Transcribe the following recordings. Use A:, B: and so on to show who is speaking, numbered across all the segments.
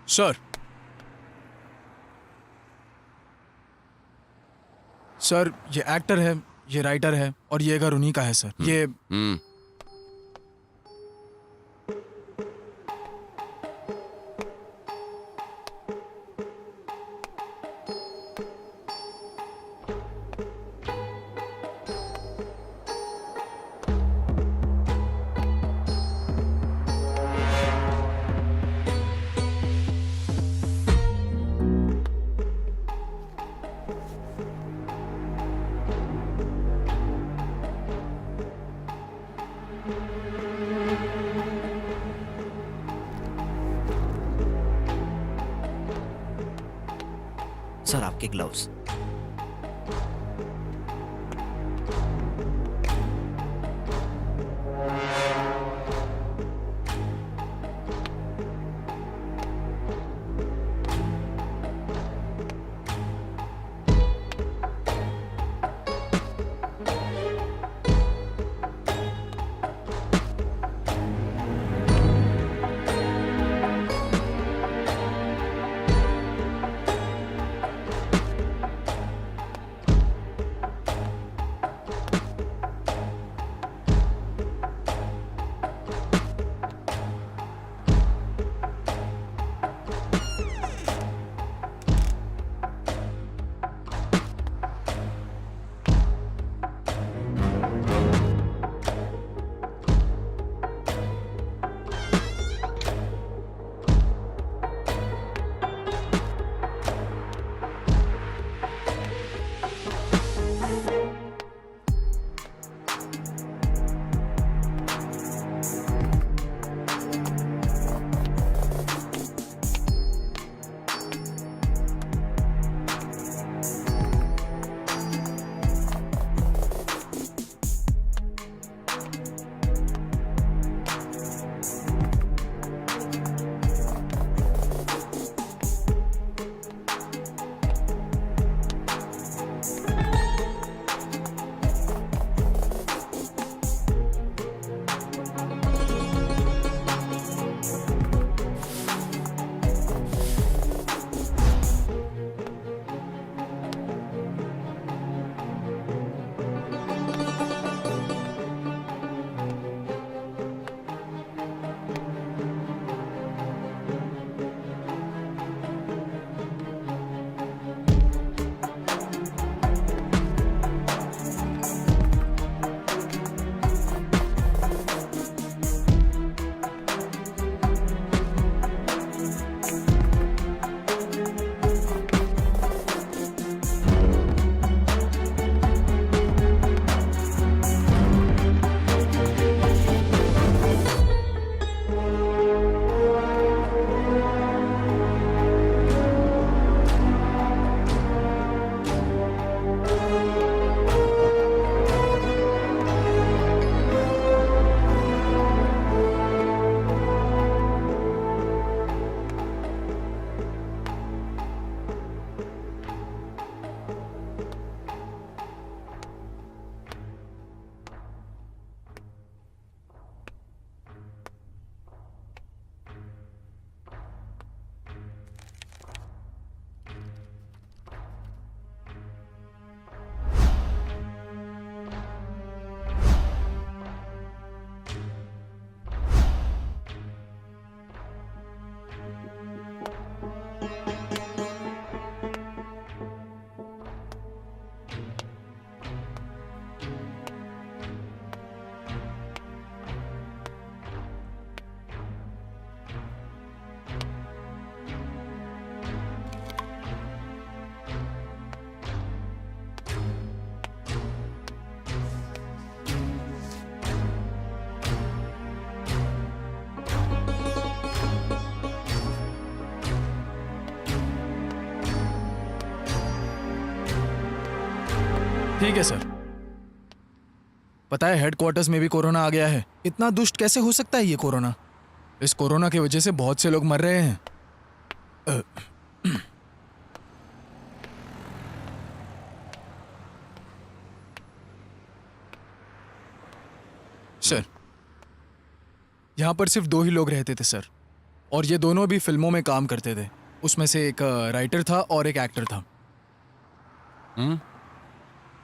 A: Sir, sir ये actor है, ये राइटर है और ये घर उन्हीं का है सर। ये
B: सर आपके ग्लव्स।
A: ठीक है सर। पता है हेडक्वार्टर्स में भी कोरोना आ गया है। इतना दुष्ट कैसे हो सकता है ये कोरोना? इस कोरोना की वजह से बहुत से लोग मर रहे हैं। सर, यहाँ पर सिर्फ 2 ही लोग रहते थे सर, और ये दोनों भी फिल्मों में काम करते थे। उसमें से एक राइटर था और एक एक्टर था।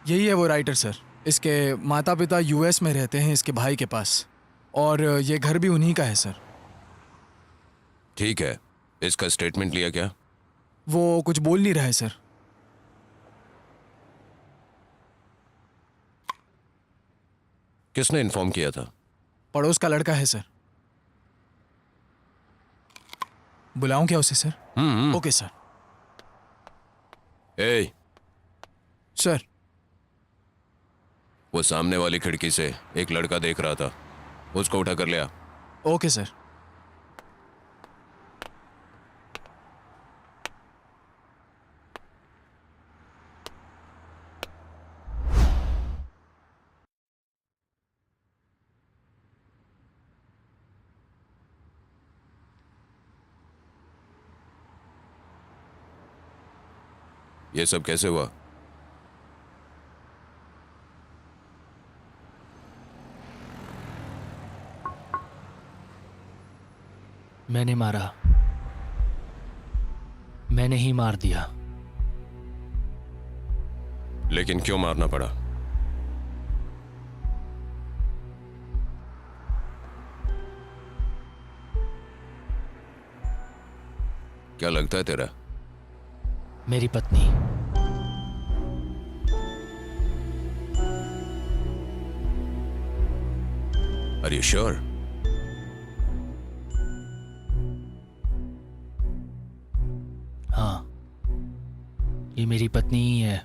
A: यही है वो राइटर सर। इसके माता पिता यूएस में रहते हैं इसके भाई के पास, और ये घर भी उन्हीं का है सर।
C: ठीक है, इसका स्टेटमेंट लिया क्या?
A: वो कुछ बोल नहीं रहा है सर।
C: किसने इन्फॉर्म किया था?
A: पड़ोस का लड़का है सर। बुलाऊं क्या उसे सर? Okay sir.
C: ए,
A: सर,
C: वो सामने वाली खिड़की से एक लड़का देख रहा था, उसको उठा कर ले आ।
A: Okay sir.
C: ये सब कैसे हुआ?
D: मैंने मारा, मैंने ही मार दिया।
C: लेकिन क्यों मारना पड़ा? क्या लगता है तेरा?
D: मेरी पत्नी।
C: Are you sure?
D: हाँ, ये मेरी पत्नी ही है।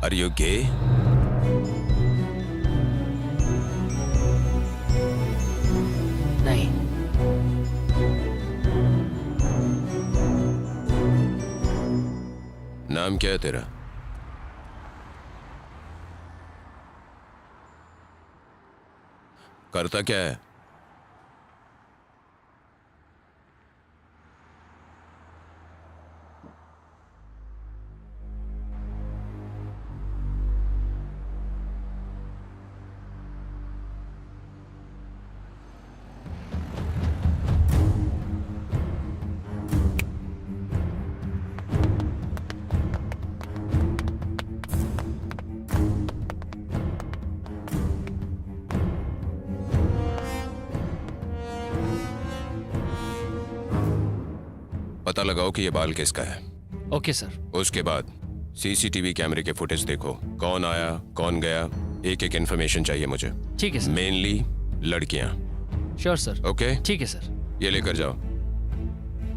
C: Are you gay?
D: नहीं।
C: नाम क्या है तेरा? करता क्या है? पता लगाओ कि ये बाल किसका है।
D: Okay sir.
C: उसके बाद सीसीटीवी कैमरे के फुटेज देखो, कौन आया कौन गया, एक एक इन्फॉर्मेशन चाहिए मुझे।
D: ठीक है सर।
C: मेनली लड़कियां।
D: Sure sir.
C: ओके,
D: ठीक है सर।
C: ये लेकर जाओ,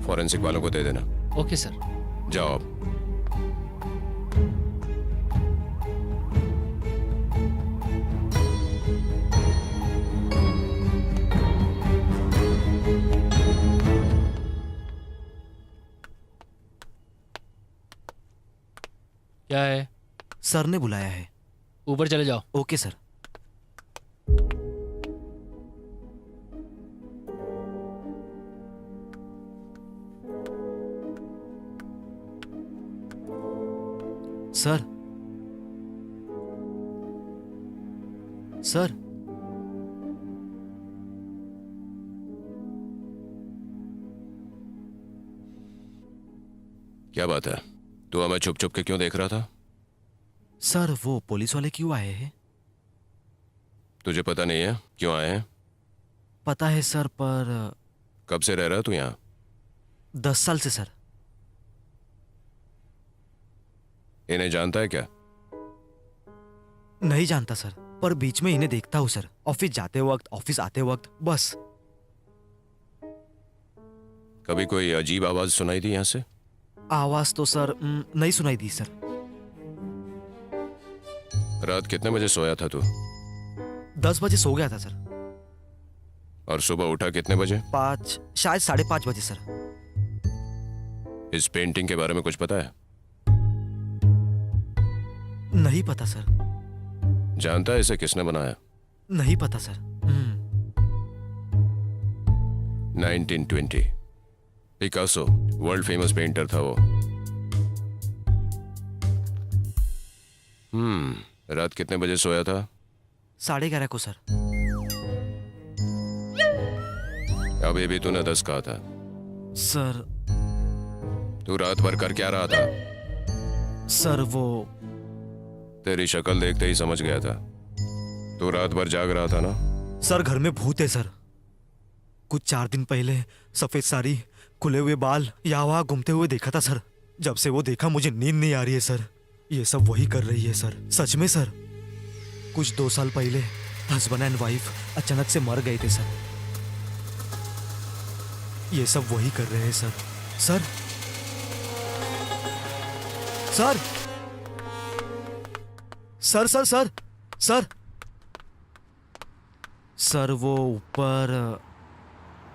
C: फॉरेंसिक वालों को दे देना।
D: Okay sir.
C: जाओ अब।
D: क्या है?
B: सर ने बुलाया है।
D: ऊपर चले जाओ।
B: Okay sir. सर, सर,
C: क्या बात है? तू हमें छुप छुप के क्यों देख रहा था?
B: सर वो पुलिस वाले क्यों आए हैं?
C: तुझे पता नहीं है क्यों आए हैं?
B: पता है सर, पर
C: कब से रह रहा है तू यहाँ?
B: 10 साल से सर।
C: इन्हें जानता है क्या?
B: नहीं जानता सर, पर बीच में इन्हें देखता हूँ सर। ऑफिस जाते वक्त, ऑफिस आते वक्त, बस।
C: कभी कोई अजीब आवाज सुनाई दी यहाँ से?
B: आवाज तो सर नहीं सुनाई दी सर।
C: रात कितने बजे सोया था तू?
B: 10 बजे सो गया था सर।
C: और सुबह उठा कितने बजे?
B: 5, शायद 5:30 बजे सर।
C: इस पेंटिंग के बारे में कुछ पता है?
B: नहीं पता सर।
C: जानता है इसे किसने बनाया?
B: नहीं पता sir.
C: 1920 Picasso, world famous painter था वो। रात कितने बजे सोया था?
B: 11:30 को सर।
C: अभी भी तूने 10 कहा था।
B: सर
C: तू रात भर कर क्या रहा था?
B: सर वो
C: तेरी शक्ल देखते ही समझ गया था तू रात भर जाग रहा था ना।
B: सर घर में भूत है सर। कुछ 4 दिन पहले सफेद साड़ी, खुले हुए बाल यहाँ वहाँ घूमते हुए देखा था सर। जब से वो देखा मुझे नींद नहीं आ रही है सर। ये सब वही कर रही है सर। सच में सर। कुछ 2 साल पहले हस्बैंड एंड वाइफ अचानक से मर गए थे सर। ये सब वही कर रहे हैं sir. Sir sir sir sir sir sir sir वो ऊपर।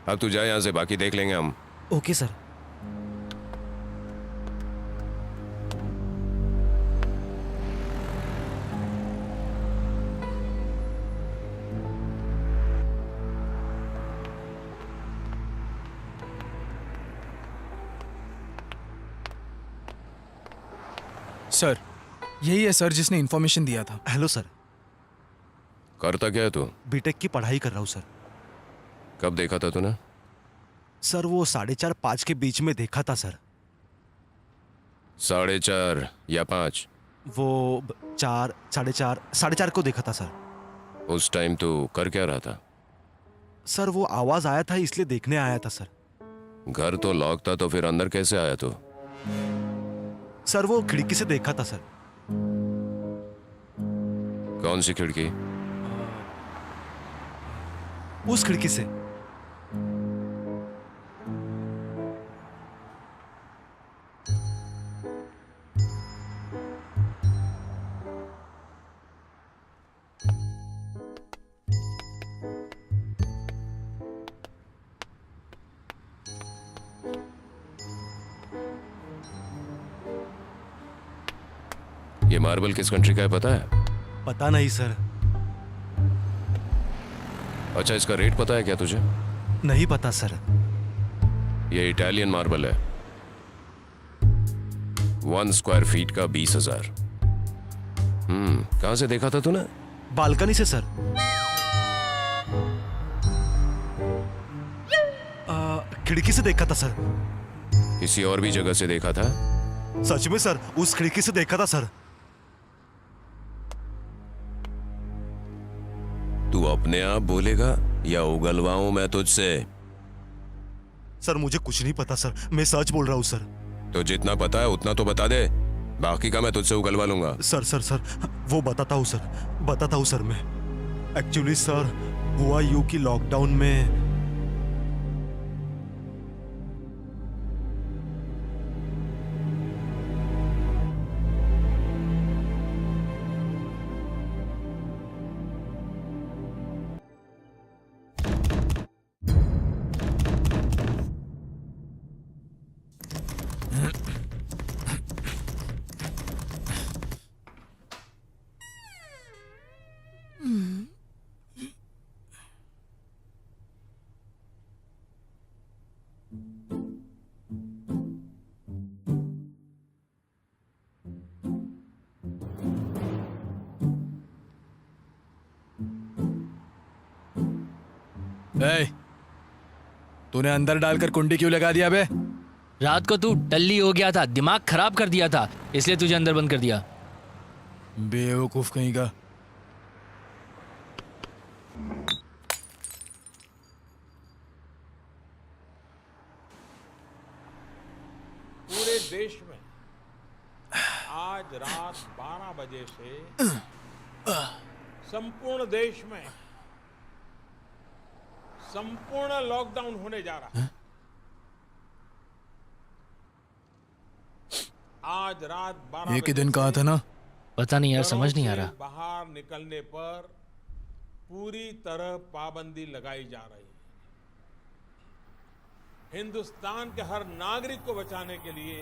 C: अब तू जा यहां से, बाकी देख लेंगे हम।
B: Okay sir.
A: सर, यही है सर जिसने इन्फॉर्मेशन दिया था।
B: Hello sir.
C: करता क्या है तू?
B: बीटेक की पढ़ाई कर रहा हूँ सर।
C: कब देखा था तूने?
B: सर वो 4:30-5 के बीच में देखा था सर।
C: 4:30 या 5?
B: वो 4, 4:30, 4:30 को देखा था सर।
C: उस टाइम तू कर क्या रहा था?
B: सर वो आवाज आया था इसलिए देखने आया था सर।
C: घर तो लॉक था, तो फिर अंदर कैसे आया तू?
B: सर वो खिड़की से देखा था सर।
C: कौन सी खिड़की?
B: उस खिड़की से।
C: ये मार्बल किस कंट्री का है पता है?
B: पता नहीं सर।
C: अच्छा, इसका रेट पता है क्या तुझे?
B: नहीं पता सर।
C: ये इटालियन मार्बल है। 1 स्क्वायर फीट का 20,000। कहां से देखा था तूने?
B: बालकनी से सर। खिड़की से देखा था सर।
C: किसी और भी जगह से देखा था?
B: सच में सर, उस खिड़की से देखा था सर।
C: तू अपने आप बोलेगा या उगलवाऊं मैं तुझसे?
B: सर मुझे कुछ नहीं पता सर, मैं सच बोल रहा हूँ सर।
C: तो जितना पता है उतना तो बता दे, बाकी का मैं तुझसे उगलवा लूंगा।
B: सर सर सर वो बताता हूँ सर, बताता हूँ सर। मैं एक्चुअली सर हुआ यूं कि लॉकडाउन में
A: ए, तूने अंदर डालकर कुंडी क्यों लगा दिया बे?
D: रात को तू टल्ली हो गया था, दिमाग खराब कर दिया था, इसलिए तुझे अंदर बंद कर दिया।
A: बेवकूफ कहीं का।
E: पूरे देश में आज रात 12 बजे से संपूर्ण देश में संपूर्ण लॉकडाउन होने जा रहा है। आज रात 12
A: एक ही
E: बजे
A: दिन कहा
E: से
A: था ना।
D: पता नहीं यार,
E: घरों
D: समझ नहीं आ
E: से
D: रहा।
E: बाहर निकलने पर पूरी तरह पाबंदी लगाई जा रही है। हिंदुस्तान के हर नागरिक को बचाने के लिए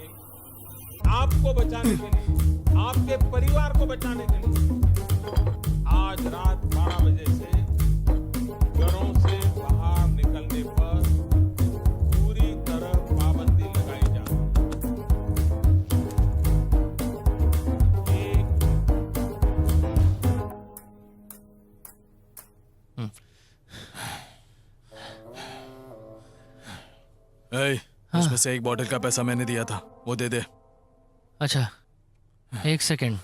E: आपको बचाने के लिए, आपके परिवार को बचाने के लिए आज रात 12 बजे से घरों से बाहर निकलने पर पूरी तरह पाबंदी लगाई जा रही है।
A: उसमें से एक बॉटल का पैसा मैंने दिया था, वो दे दे।
D: अच्छा, एक सेकंड।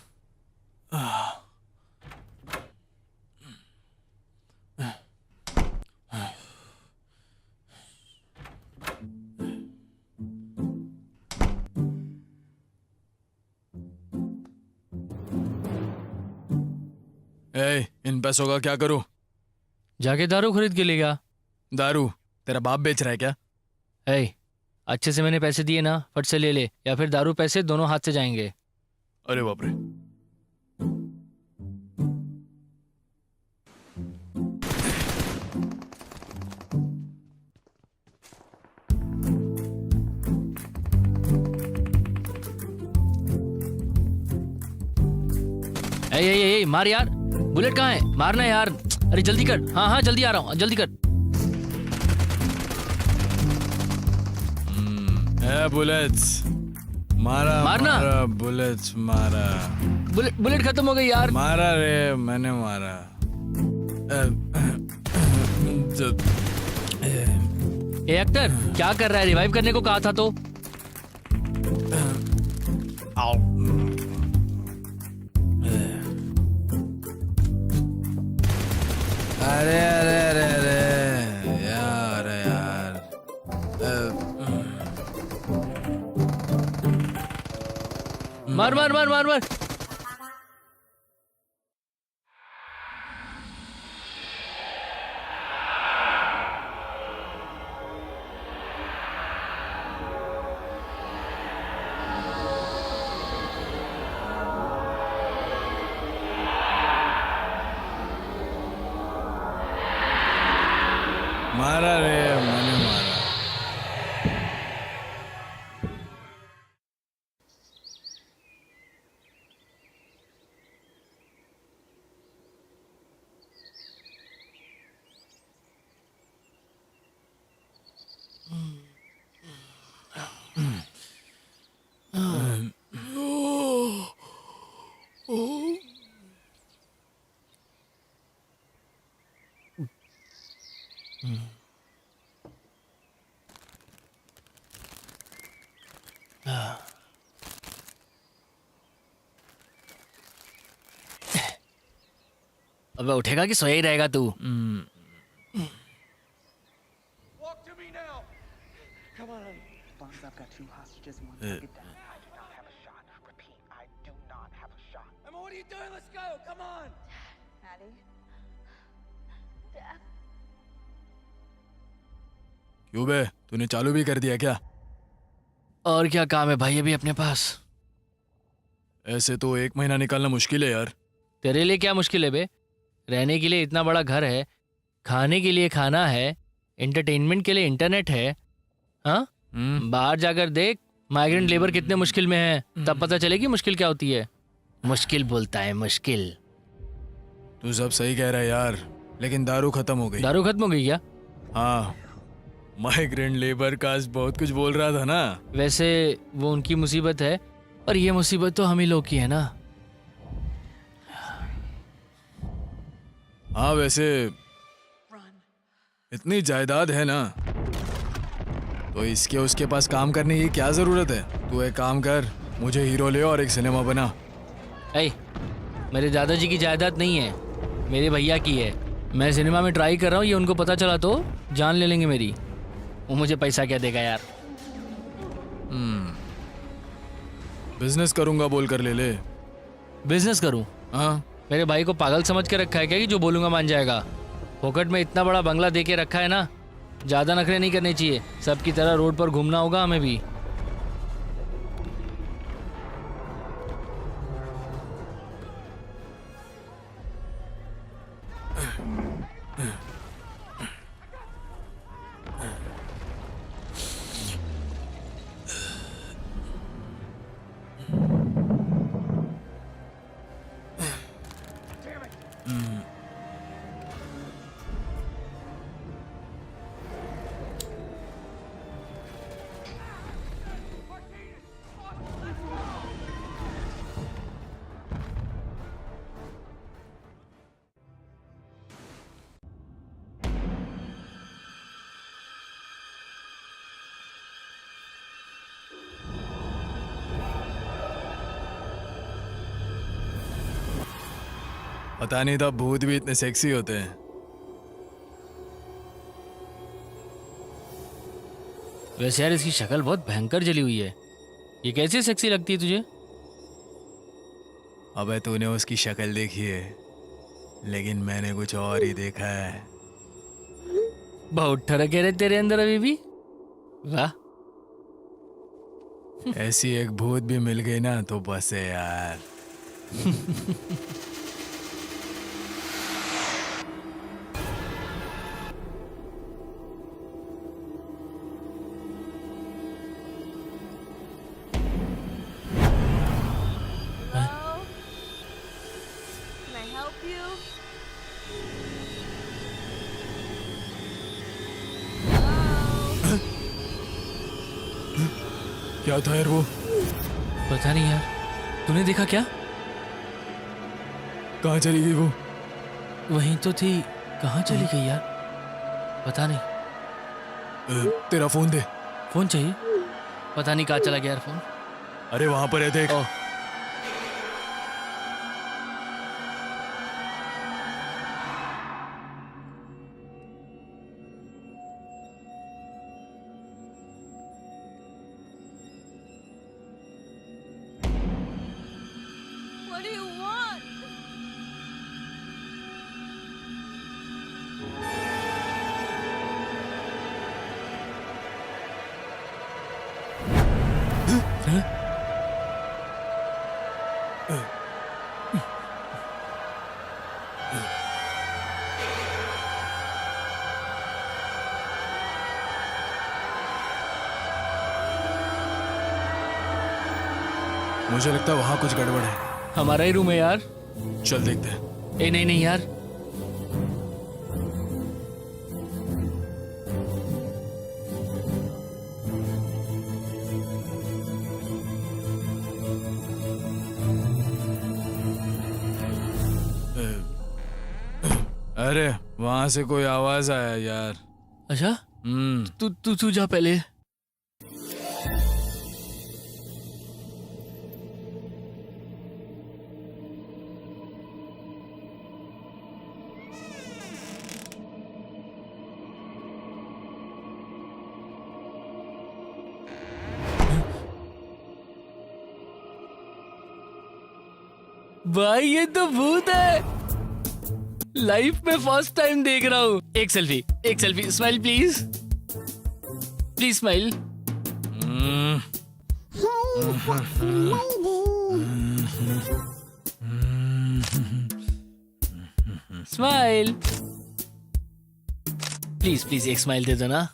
A: इन पैसों का क्या करूं?
D: जाके दारू खरीद के लेगा।
A: दारू तेरा बाप बेच रहा है क्या?
D: ए, अच्छे से मैंने पैसे दिए ना, फट से ले ले, या फिर दारू पैसे दोनों हाथ से जाएंगे।
A: अरे बाप रे।
D: ए, मार यार। बुलेट कहाँ है? मारना है यार। अरे जल्दी कर। हाँ हाँ जल्दी आ रहा हूँ, जल्दी कर।
A: बुलेट्स मारा,
D: मारना।
A: मारा बुलेट्स मारा।
D: बुलेट खत्म हो गई यार।
A: मारा रे, मैंने मारा।
D: ए एक्टर, क्या कर रहा है? रिवाइव करने को कहा था तो।
A: अरे अरे अरे अरे यार यार।
D: मार मार मार मार मार।
A: मारा रे, मैंने मारा।
D: अबे उठेगा कि सोया ही रहेगा तू?
F: Walk to me now. Come on, honey.
G: Bonds, I've got 2 hostages. One get down. I do not have a shot. Repeat, I do not have a shot.
F: Emma, what are you doing? Let's go. Come on.
H: Maddie? Dad?
A: क्यों बे, तूने चालू भी कर दिया क्या?
D: और क्या काम है भाई अभी अपने पास?
A: ऐसे तो 1 महीना निकालना मुश्किल है यार।
D: तेरे लिए क्या मुश्किल है बे? रहने के लिए इतना बड़ा घर है, खाने के लिए खाना है, एंटरटेनमेंट के लिए इंटरनेट है। हाँ, बाहर जाकर देख माइग्रेंट लेबर कितने मुश्किल में है, तब पता चलेगी मुश्किल क्या होती है। मुश्किल बोलता है, मुश्किल।
A: तू सब सही कह रहा है यार, लेकिन दारू खत्म हो गई।
D: दारू खत्म हो गई क्या?
A: हाँ, माइग्रेंट लेबर काज बहुत कुछ बोल रहा था ना।
D: वैसे वो उनकी मुसीबत है, और ये मुसीबत तो हम ही लोग की है ना।
A: हाँ, वैसे इतनी जायदाद है ना, तो इसके उसके पास काम करने की क्या जरूरत है? तू एक काम कर, मुझे हीरो ले और एक सिनेमा बना।
D: ऐ, मेरे दादाजी की जायदाद नहीं है, मेरे भैया की है। मैं सिनेमा में ट्राई कर रहा हूँ, ये उनको पता चला तो जान ले लेंगे मेरी। वो मुझे पैसा क्या देगा यार?
A: बिजनेस करूंगा बोल कर ले ले।
D: बिजनेस करूँ?
A: हाँ,
D: मेरे भाई को पागल समझ के रखा है क्या कि जो बोलूँगा मान जाएगा? फोकट में इतना बड़ा बंगला दे के रखा है ना, ज़्यादा नखरे नहीं करने चाहिए। सबकी तरह रोड पर घूमना होगा हमें भी।
A: पता नहीं था भूत भी इतने सेक्सी होते हैं।
D: वैसे यार इसकी शक्ल बहुत भयंकर जली हुई है। ये कैसे सेक्सी लगती है तुझे?
A: अबे तूने उसकी शक्ल देखी है, लेकिन मैंने कुछ और ही देखा है।
D: बहुत ठरक है रे तेरे अंदर अभी भी। वाह।
A: ऐसी एक भूत भी मिल गई ना तो बस है यार।
H: Hello? Can I help you? Hello?
A: क्या था यार वो?
D: पता नहीं यार, तूने देखा क्या?
A: कहाँ चली गई वो?
D: वहीं तो थी, कहाँ चली गई यार? पता नहीं।
A: तेरा फोन दे।
D: फोन चाहिए? पता नहीं कहाँ चला गया यार फोन।
A: अरे वहां पर है, देख।
D: ओह,
H: What do you want?
A: मुझे लगता है वहां कुछ गड़बड़ है।
D: हमारा ही रूम है यार।
A: चल देखते हैं।
D: ए नहीं नहीं यार,
A: अरे वहां से कोई आवाज आया यार।
D: अच्छा तू तू तू जा पहले। भाई ये तो भूत है। लाइफ में फर्स्ट टाइम देख रहा हूँ। एक selfie, smile please, please smile. Smile please please, एक स्माइल दे दो ना।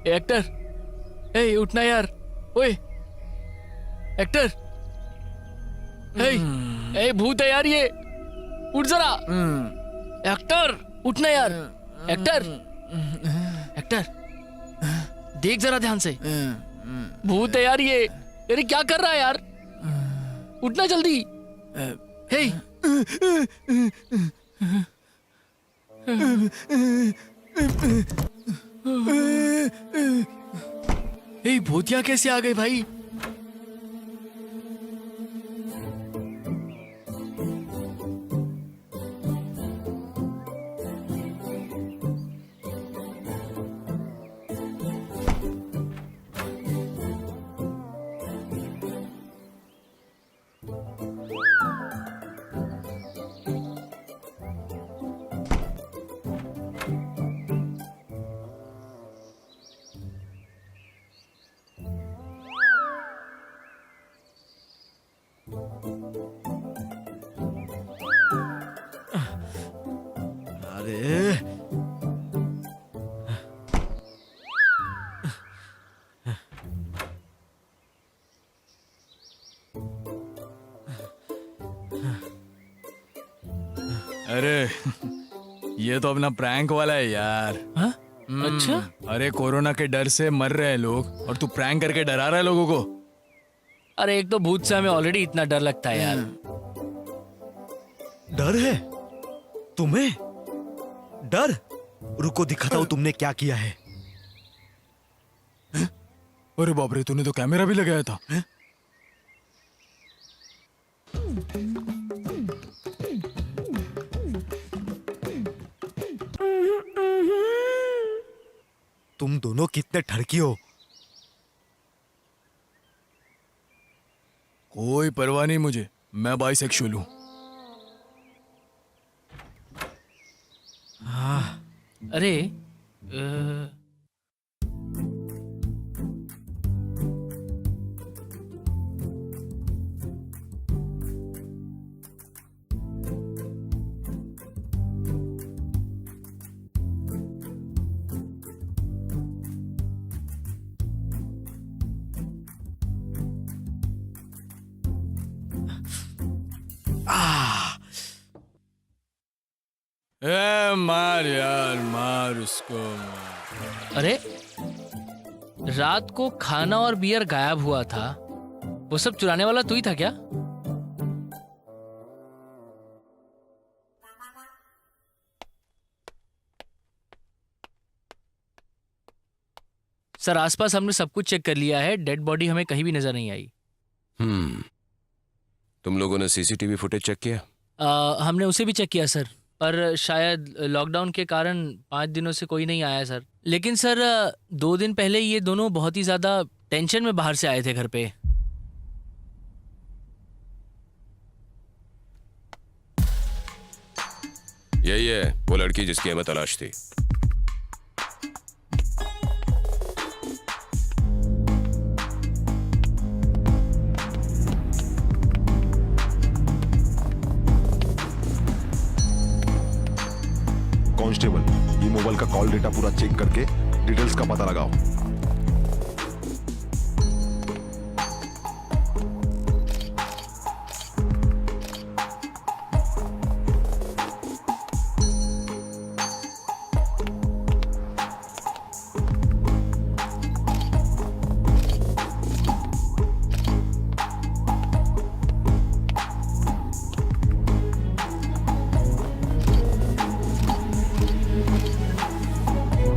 D: एक्टर, ए उठना यार, ओए एक्टर, ए भूत है यार ये, उठ जरा, एक्टर उठना यार, एक्टर, एक्टर देख जरा ध्यान से, भूत है यार ये, अरे क्या कर रहा है यार, उठना जल्दी, हे हे भूतिया कैसे आ गए भाई?
B: अरे
A: अरे ये तो अपना प्रैंक वाला है यार।
D: हाँ? अच्छा,
A: अरे कोरोना के डर से मर रहे हैं लोग और तू प्रैंक करके डरा रहा है लोगों को।
D: अरे एक तो भूत से हमें ऑलरेडी इतना डर लगता है यार।
B: डर है तुम्हें? डर? रुको दिखाता हूं तुमने क्या किया है।
A: अरे बाप रे, तूने तो कैमरा भी लगाया था। हैं?
B: तुम दोनों कितने ठरकी हो।
A: कोई परवाह नहीं मुझे, मैं बाइसेक्सुअल हूं।
D: अरे
A: ए मार यार, मार उसको मार।
D: अरे रात को खाना और बियर गायब हुआ था, वो सब चुराने वाला तू ही था क्या? सर आसपास हमने सब कुछ चेक कर लिया है, डेड बॉडी हमें कहीं भी नजर नहीं आई।
C: तुम लोगों ने सीसीटीवी फुटेज चेक किया?
D: हमने उसे भी चेक किया सर, पर शायद लॉकडाउन के कारण 5 दिनों से कोई नहीं आया सर। लेकिन सर 2 दिन पहले ये दोनों बहुत ही ज्यादा टेंशन में बाहर से आए थे घर पे।
C: यही है वो लड़की जिसकी हमें तलाश थी।
I: कांस्टेबल, ये मोबाइल का कॉल डेटा पूरा चेक करके डिटेल्स का पता लगाओ।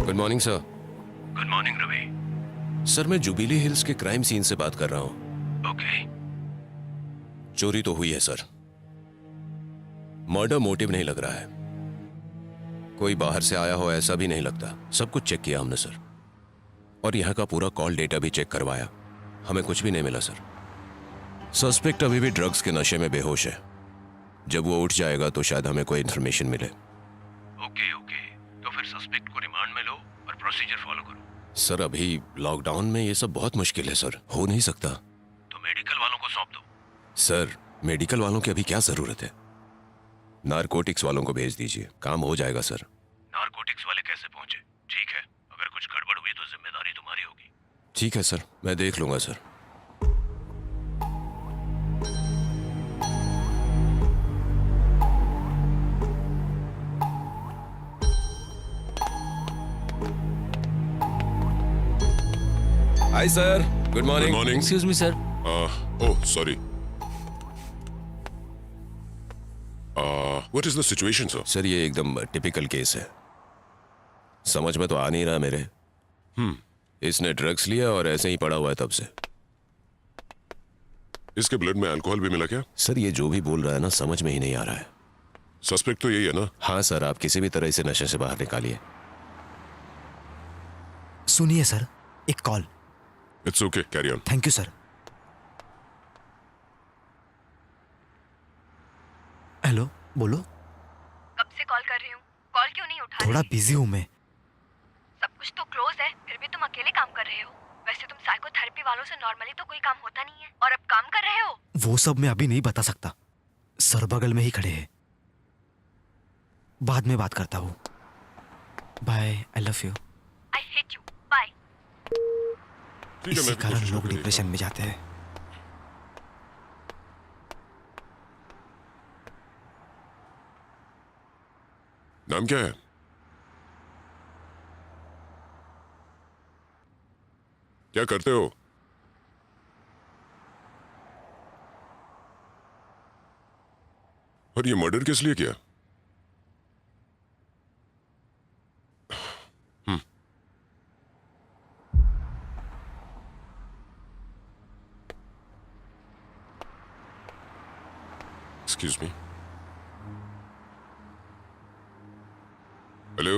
C: Good morning sir. Good morning Ravi. Sir मैं जुबिली हिल्स के क्राइम सीन से बात कर रहा हूं। ओके। चोरी तो हुई है सर, मर्डर मोटिव नहीं लग रहा है, कोई बाहर से आया हो ऐसा भी नहीं लगता। सब कुछ चेक किया हमने सर, और यहां का पूरा कॉल डेटा भी चेक करवाया, हमें कुछ भी नहीं मिला सर। सस्पेक्ट अभी भी ड्रग्स के नशे में बेहोश है, जब वो उठ जाएगा तो शायद हमें कोई इन्फॉर्मेशन मिले। ओके ओके, तो फिर सस्पेक्ट को रिमांड में लो और प्रोसीजर फॉलो करो। सर अभी लॉकडाउन में ये सब बहुत मुश्किल है सर, हो नहीं सकता। तो मेडिकल वालों को सौंप दो। सर मेडिकल वालों की अभी क्या जरूरत है, नारकोटिक्स वालों को भेज दीजिए, काम हो जाएगा सर। नारकोटिक्स वाले कैसे पहुंचे? ठीक है, अगर कुछ ठीक है सर, मैं देख लूंगा sir. Hi sir, good morning.
J: Morning.
D: Excuse me sir.
J: Oh sorry. What is the situation sir?
C: Sir ये एकदम टिपिकल केस है, समझ में तो आ नहीं रहा मेरे। इसने ड्रग्स लिया और ऐसे ही पड़ा हुआ है तब से।
J: इसके ब्लड में अल्कोहल भी मिला क्या?
C: सर ये जो भी बोल रहा है ना, समझ में ही नहीं आ रहा है।
J: सस्पेक्ट तो यही है ना?
C: हाँ सर, आप किसी भी तरह इसे नशे से बाहर निकालिए।
B: सुनिए सर, एक call.
J: It's okay, carry on.
B: Thank you sir. Hello, बोलो।
H: कब से कॉल कर रही हूँ, कॉल क्यों नहीं उठा
B: थोड़ा बिजी हूँ मैं।
H: सब कुछ तो क्लोज है, फिर भी तुम अकेले काम कर रहे हो। वैसे तुम साइकोथेरेपी वालों से नॉर्मली तो कोई काम होता नहीं है, और अब काम कर रहे हो।
B: वो सब मैं अभी नहीं बता सकता, सर बगल में ही खड़े हैं। बाद में बात करता हूँ। Bye, I love you.
H: I hate you, bye.
J: ठीक है,
B: इसी
J: मैं भी
B: कारण
J: कोशिश
B: लोग
J: करके
B: डिप्रेशन
J: देखता
B: में जाते हैं।
J: हूं। नाम क्या है? क्या करते हो? और ये मर्डर किस लिए किया? Excuse me. हेलो।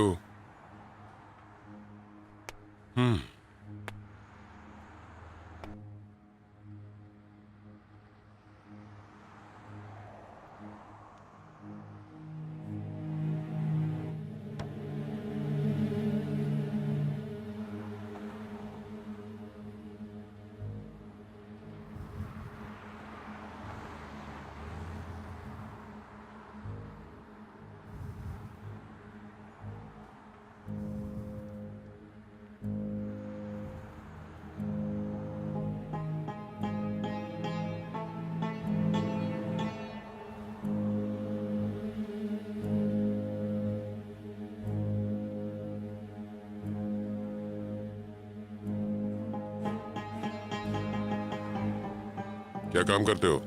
J: क्या काम करते हो?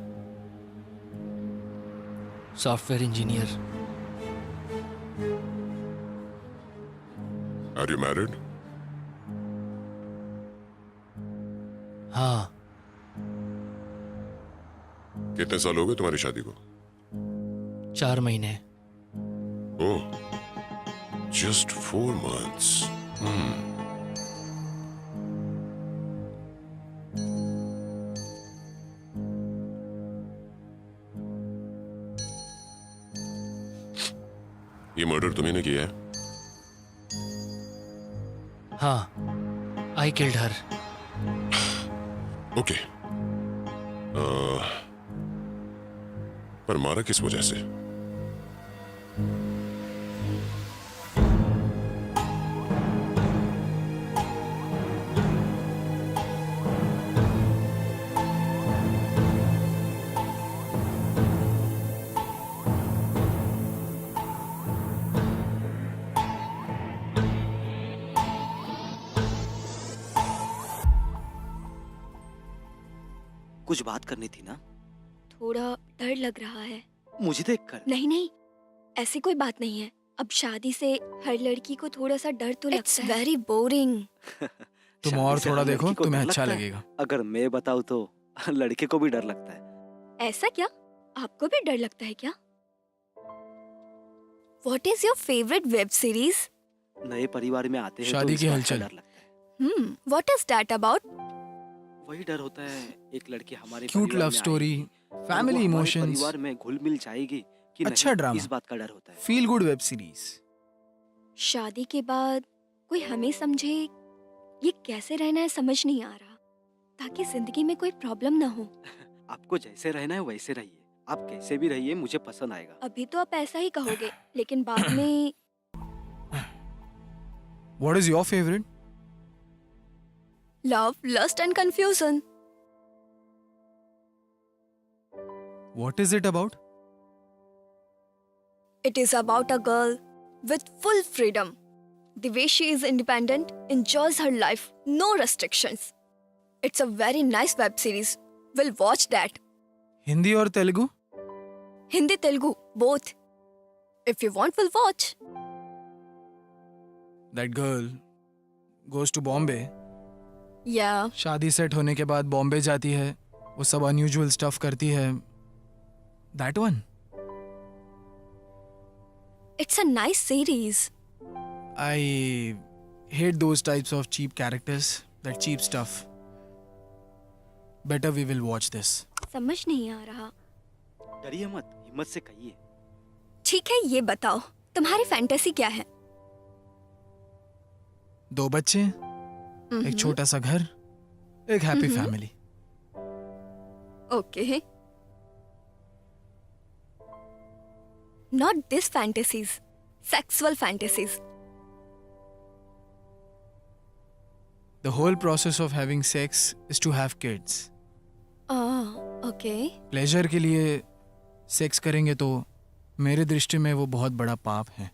D: Software engineer.
J: Are you married?
D: हाँ,
J: कितने साल हो गए तुम्हारी शादी को?
D: 4 महीने।
J: ओह, जस्ट 4 months. ये मर्डर तुम्ही ने किया है?
D: हाँ, आई किल्ड हर।
J: ओके। पर मारा किस वजह से?
B: कुछ बात करनी थी ना?
H: थोड़ा डर लग रहा है।
B: मुझे देखकर?
H: नहीं नहीं, ऐसी कोई बात नहीं है। अब शादी से हर लड़की को थोड़ा सा डर तो लगता है। It's very boring.
A: तुम और थोड़ा देखो, तुम्हें अच्छा लगेगा।
B: अगर मैं बताऊं तो लड़के को भी डर लगता है।
H: ऐसा क्या? आपको भी डर लगता है क्या? What is your favorite web series?
B: नए परिवार में आते हैं
A: शादी
B: तो
A: की
B: इस बात का
A: हलचल।
B: डर लगता है।
H: What is that about?
B: वही डर होता है, एक लड़की हमारे
A: क्यूट
B: परिवार
A: लव
B: में
A: स्टोरी,
B: आएगी और वो
A: फैमिली
B: हमारे
A: इमोशंस,
B: परिवार में घुल मिल जाएगी कि
A: अच्छा
B: नहीं,
A: ड्रामा।
B: इस बात का डर होता है।
A: Feel good web series.
H: शादी के बाद कोई हमें समझे, ये कैसे रहना है समझ नहीं आ रहा, ताकि जिंदगी में कोई प्रॉब्लम ना हो।
B: आपको जैसे रहना है वैसे रहिए, आप कैसे भी रहिए, मुझे पसंद आएगा।
H: अभी तो आप ऐसा ही कहोगे, लेकिन बाद में
A: what is your favourite?
H: Love, lust, and confusion.
A: What is it about?
H: It is about a girl with full freedom. The way she is independent, enjoys her life, no restrictions. It's a very nice web series. We'll watch that.
A: Hindi और Telugu?
H: Hindi, Telugu, both. If you want, we'll watch.
A: That girl goes to Bombay.
H: Yeah.
A: शादी set होने के बाद बॉम्बे जाती है, वो सब unusual stuff करती है. That one?
H: It's a nice series.
A: I hate those types of cheap characters, that cheap stuff. Better we will watch this.
H: समझ नहीं आ रहा.
B: डरिए मत, हिम्मत से कहिए।
H: ठीक है, ये बताओ तुम्हारी फैंटेसी क्या है?
A: 2 बच्चे, एक छोटा सा घर, एक happy family.
H: Okay. Not this fantasies. Sexual fantasies.
A: The whole process of having sex is to have kids.
H: Okay.
A: Pleasure के लिए सेक्स करेंगे तो मेरे दृष्टि में वो बहुत बड़ा पाप है.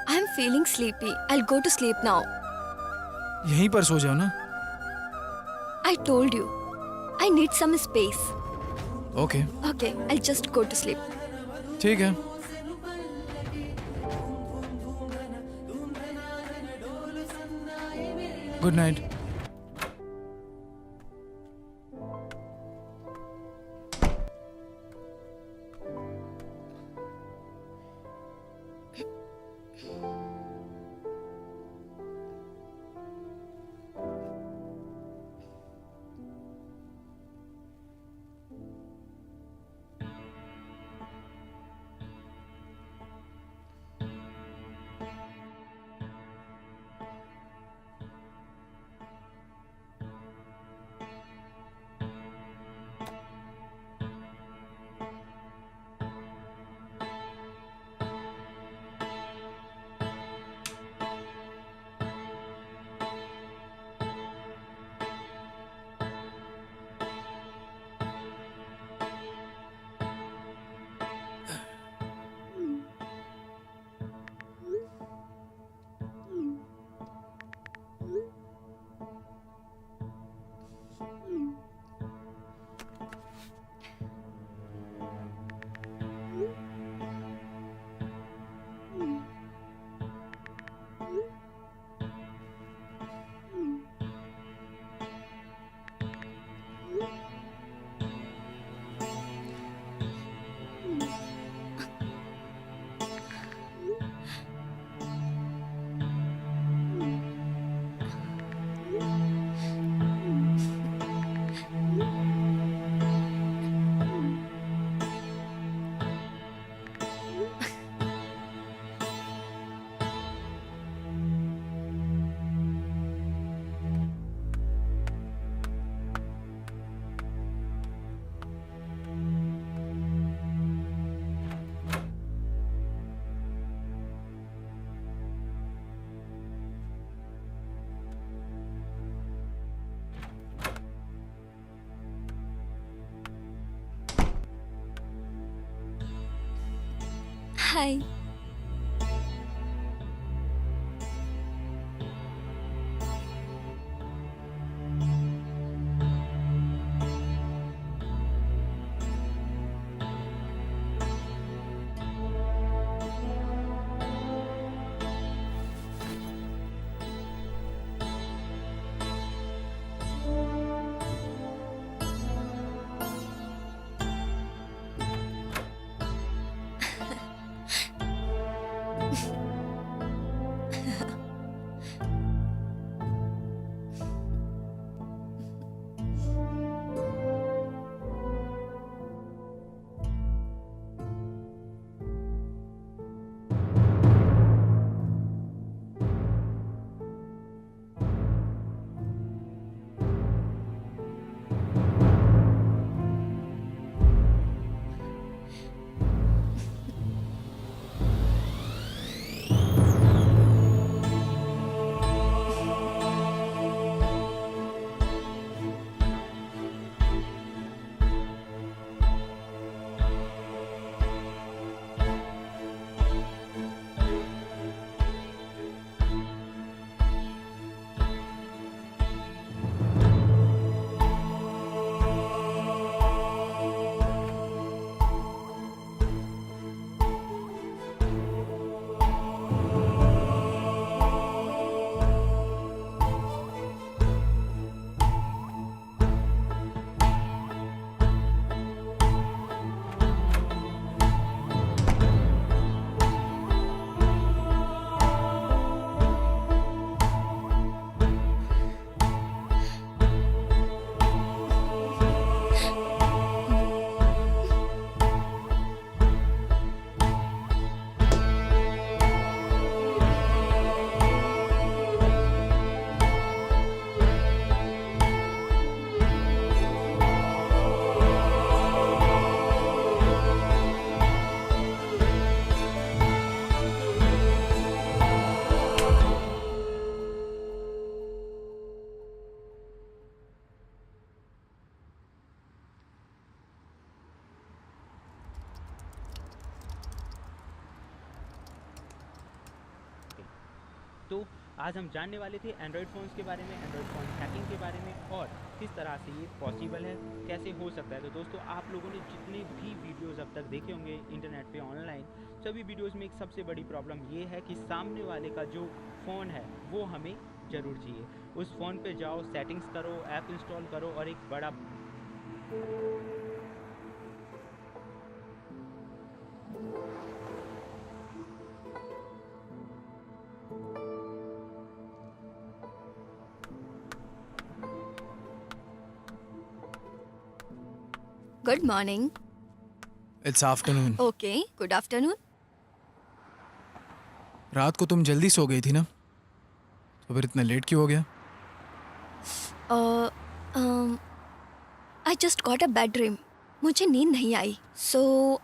H: I'm feeling sleepy. I'll go to sleep now.
A: यहीं पर सो जाओ ना.
H: I told you. I need some space.
A: Okay,
H: Okay, I'll just go to sleep.
A: ठीक है. Good night.
H: Hi.
K: तो आज हम जानने वाले थे एंड्रॉयड फ़ोन्स के बारे में, एंड्रॉयड फ़ोन हैकिंग के बारे में और किस तरह से ये पॉसिबल है, कैसे हो सकता है। तो दोस्तों आप लोगों ने जितने भी वीडियोस अब तक देखे होंगे इंटरनेट पे ऑनलाइन, सभी वीडियोस में एक सबसे बड़ी प्रॉब्लम ये है कि सामने वाले का जो फ़ोन है वो हमें ज़रूर चाहिए। उस फ़ोन पे जाओ, सेटिंग्स करो, ऐप इंस्टॉल करो और एक बड़ा
H: Good morning.
A: It's afternoon.
H: Okay, good afternoon.
A: रात को तुम जल्दी सो गई थी ना, तो फिर इतना लेट क्यों हो गया?
H: I just got a bad dream. मुझे नींद नहीं आई. So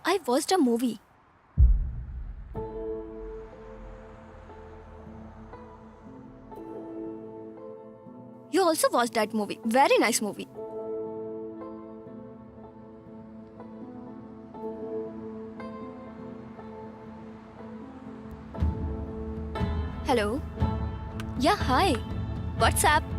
H: I watched a movie. You also watched that movie. Very nice movie. Hello. Yeah, hi. What's up?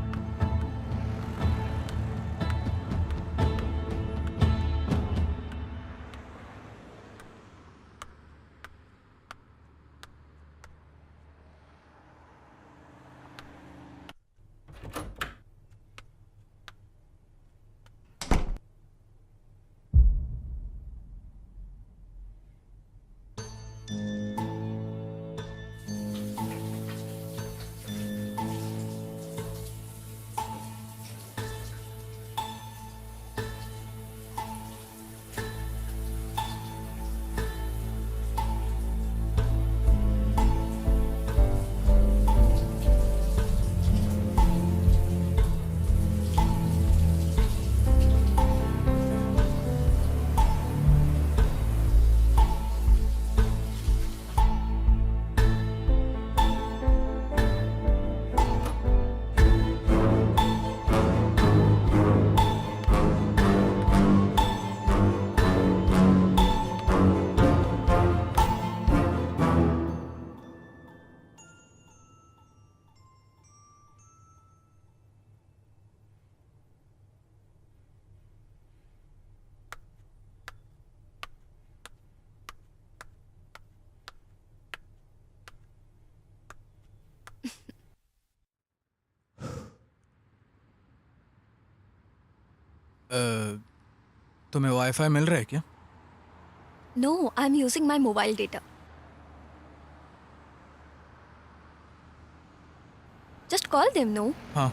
A: तुम्हें वाईफाई मिल रहा है क्या?
H: No, I'm using my mobile data. Just call them, no?
A: हाँ।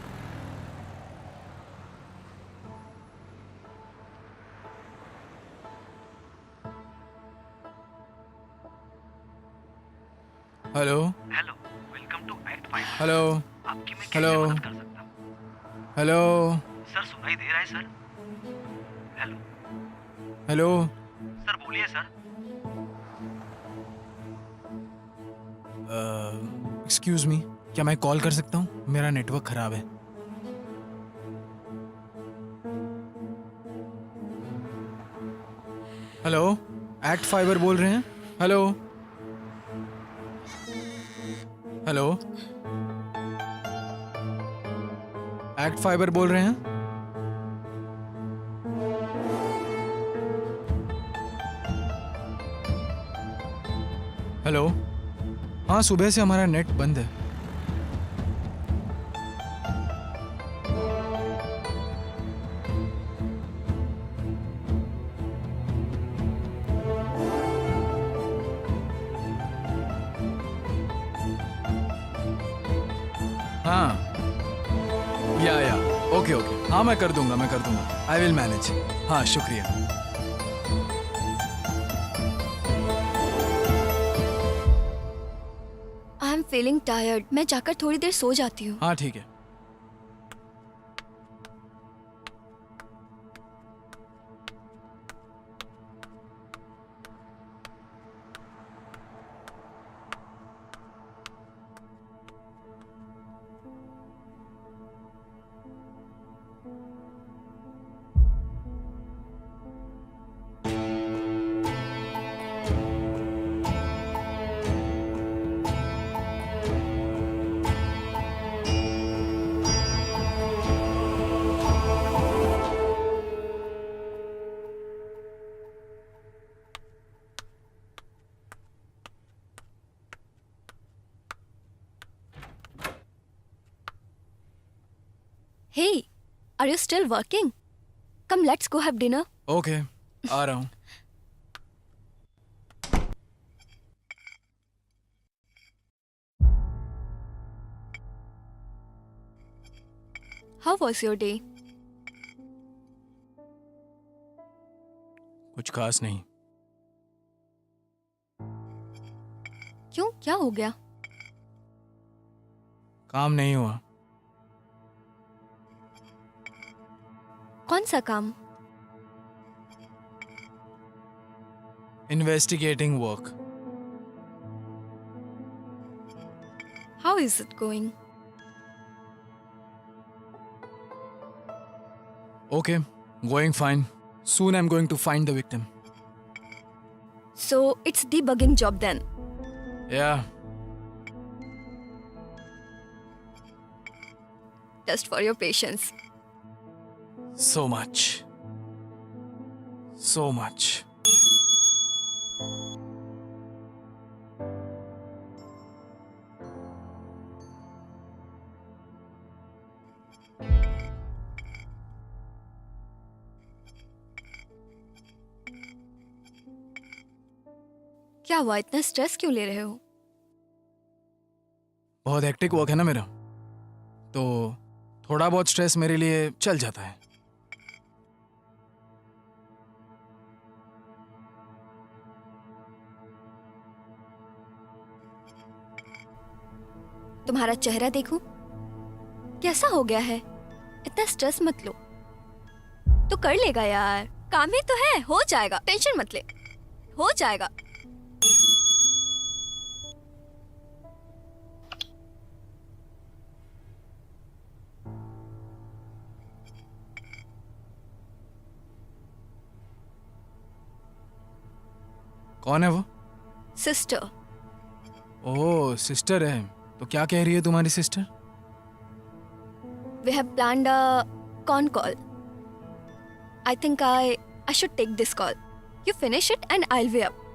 A: Hello.
B: Hello, welcome to act 5।
A: Hello.
B: आपकी मैं
A: hello.
B: कैसे मदद कर सकता हूँ?
A: हेलो।
B: सर सुनाई दे रहा है सर? Hello
A: hello.
B: सर, बोलिए सर।
A: एक्सक्यूज मी, क्या मैं कॉल कर सकता हूँ? मेरा नेटवर्क खराब है। हेलो, एक्ट फाइबर बोल रहे हैं? हेलो। हेलो, एक्ट फाइबर बोल रहे हैं? हेलो। हाँ, सुबह से हमारा नेट बंद है। हाँ, या ओके ओके, हाँ मैं कर दूंगा, आई विल मैनेज। हाँ, शुक्रिया।
H: I am feeling tired. मैं जाकर थोड़ी देर सो जाती हूँ.
A: हाँ ठीक है।
H: Hey, are you still working? Come, let's go have dinner.
A: Okay आ रहा हूँ.
H: How was your day?
A: कुछ खास नहीं.
H: क्यों, क्या हो गया?
A: काम नहीं हुआ.
H: कौन सा काम?
A: Investigating work.
H: How is it going?
A: Okay, going fine. Soon I'm going to find the victim.
H: So it's debugging job then.
A: Yeah.
H: Just for your patience.
A: So much. So much.
H: क्या हुआ, इतना स्ट्रेस क्यों ले रहे हो?
A: बहुत hectic work है ना मेरा, तो थोड़ा बहुत स्ट्रेस मेरे लिए चल जाता है.
H: तुम्हारा चेहरा देखूं? कैसा हो गया है? इतना स्ट्रेस मत लो. तो कर लेगा यार, काम ही तो है, हो जाएगा, टेंशन मत ले, हो जाएगा.
A: कौन है वो?
H: सिस्टर.
A: ओह, सिस्टर है. तो क्या कह रही है तुम्हारी sister?
H: We have planned a con call. I think I should take this call. You finish it and I'll be up.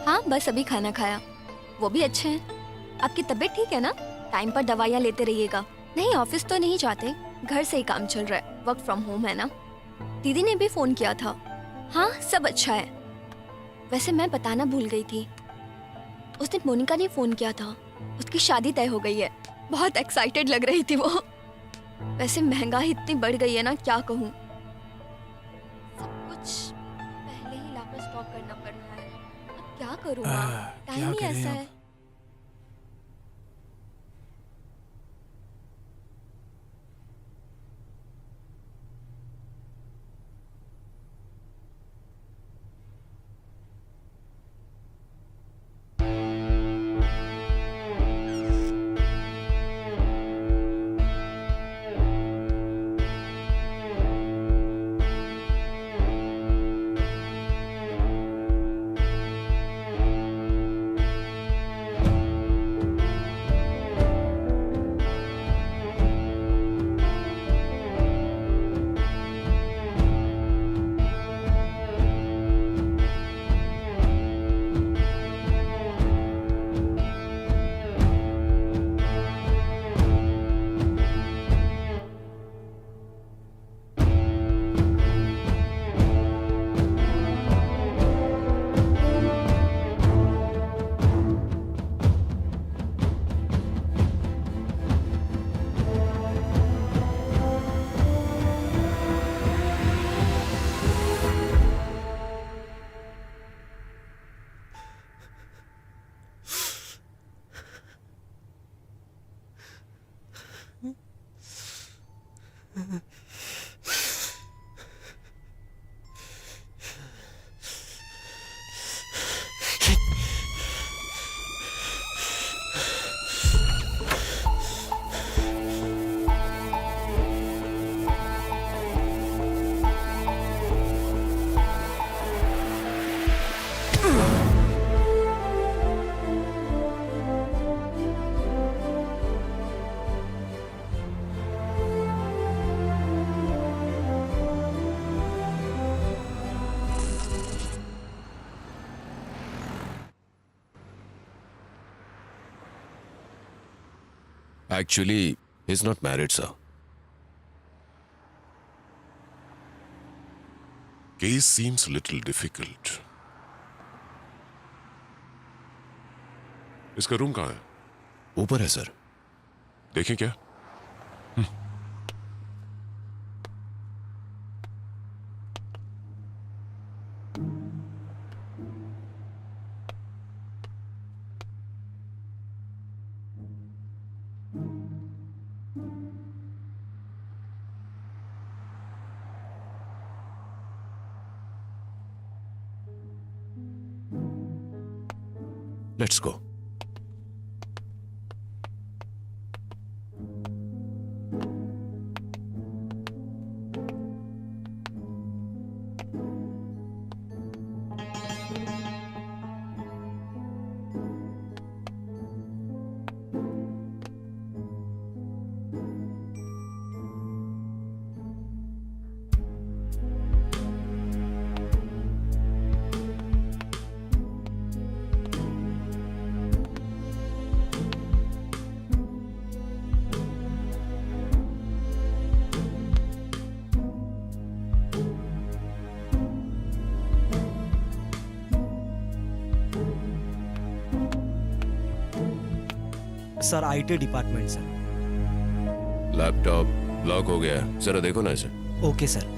H: हाँ, बस अभी खाना खाया. वो भी अच्छे हैं. आपकी तबीयत ठीक है ना? टाइम पर दवाइयाँ लेते रहिएगा. नहीं, ऑफिस तो नहीं जाते, घर से ही काम चल रहा है, वर्क फ्रॉम होम है ना. दीदी ने भी फोन किया था. हाँ, सब अच्छा है. वैसे मैं बताना भूल गई थी, उस दिन मोनिका ने फोन किया था, उसकी शादी तय हो गई है. बहुत एक्साइटेड लग रही थी वो. वैसे महंगाई इतनी बढ़ गई है ना, क्या कहूँ. सब कुछ पहले ही लाकर स्टॉक करना पड़ रहा है. अब क्या करूँ, टाइम
A: क्या
H: ही
A: करें
H: ऐसा
A: अब?
H: है.
C: Actually, he's not married, sir.
J: Case seems little difficult. इसका रूम कहाँ है?
C: ऊपर है सर.
J: देखें क्या?
C: Let's go.
B: Sir IT department sir.
C: Laptop lock हो गया है. जरा देखो ना इसे.
B: Okay sir.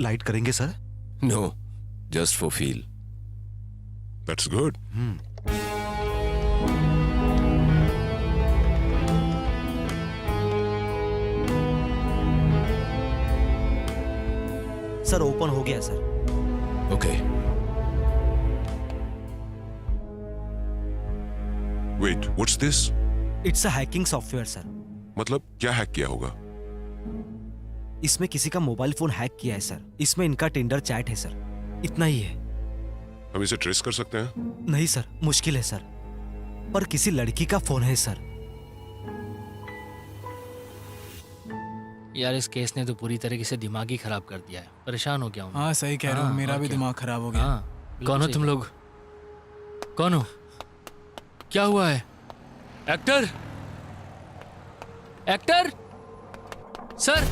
B: लाइट करेंगे sir?
C: No, just for feel.
J: That's good.
B: Sir open हो गया sir.
C: Okay.
J: Wait, what's this?
B: It's a hacking software sir.
J: मतलब क्या हैक किया होगा?
B: इसमें किसी का मोबाइल फोन हैक किया है सर. इसमें इनका टेंडर चैट है सर. इतना ही है.
J: हम इसे ट्रेस कर सकते हैं?
B: नहीं सर, मुश्किल है सर. पर किसी लड़की का फोन है सर.
D: यार इस केस ने तो पूरी तरीके से दिमाग ही खराब कर दिया है. परेशान हो गया हूँ.
A: हाँ सही कह रहे हो,
D: हाँ,
A: मेरा
D: और
A: भी
D: क्या?
A: दिमाग खराब हो गया.
D: हाँ, कौन हो तुम लोग? कौन हो? क्या हुआ है? एक्टर? एक्टर? सर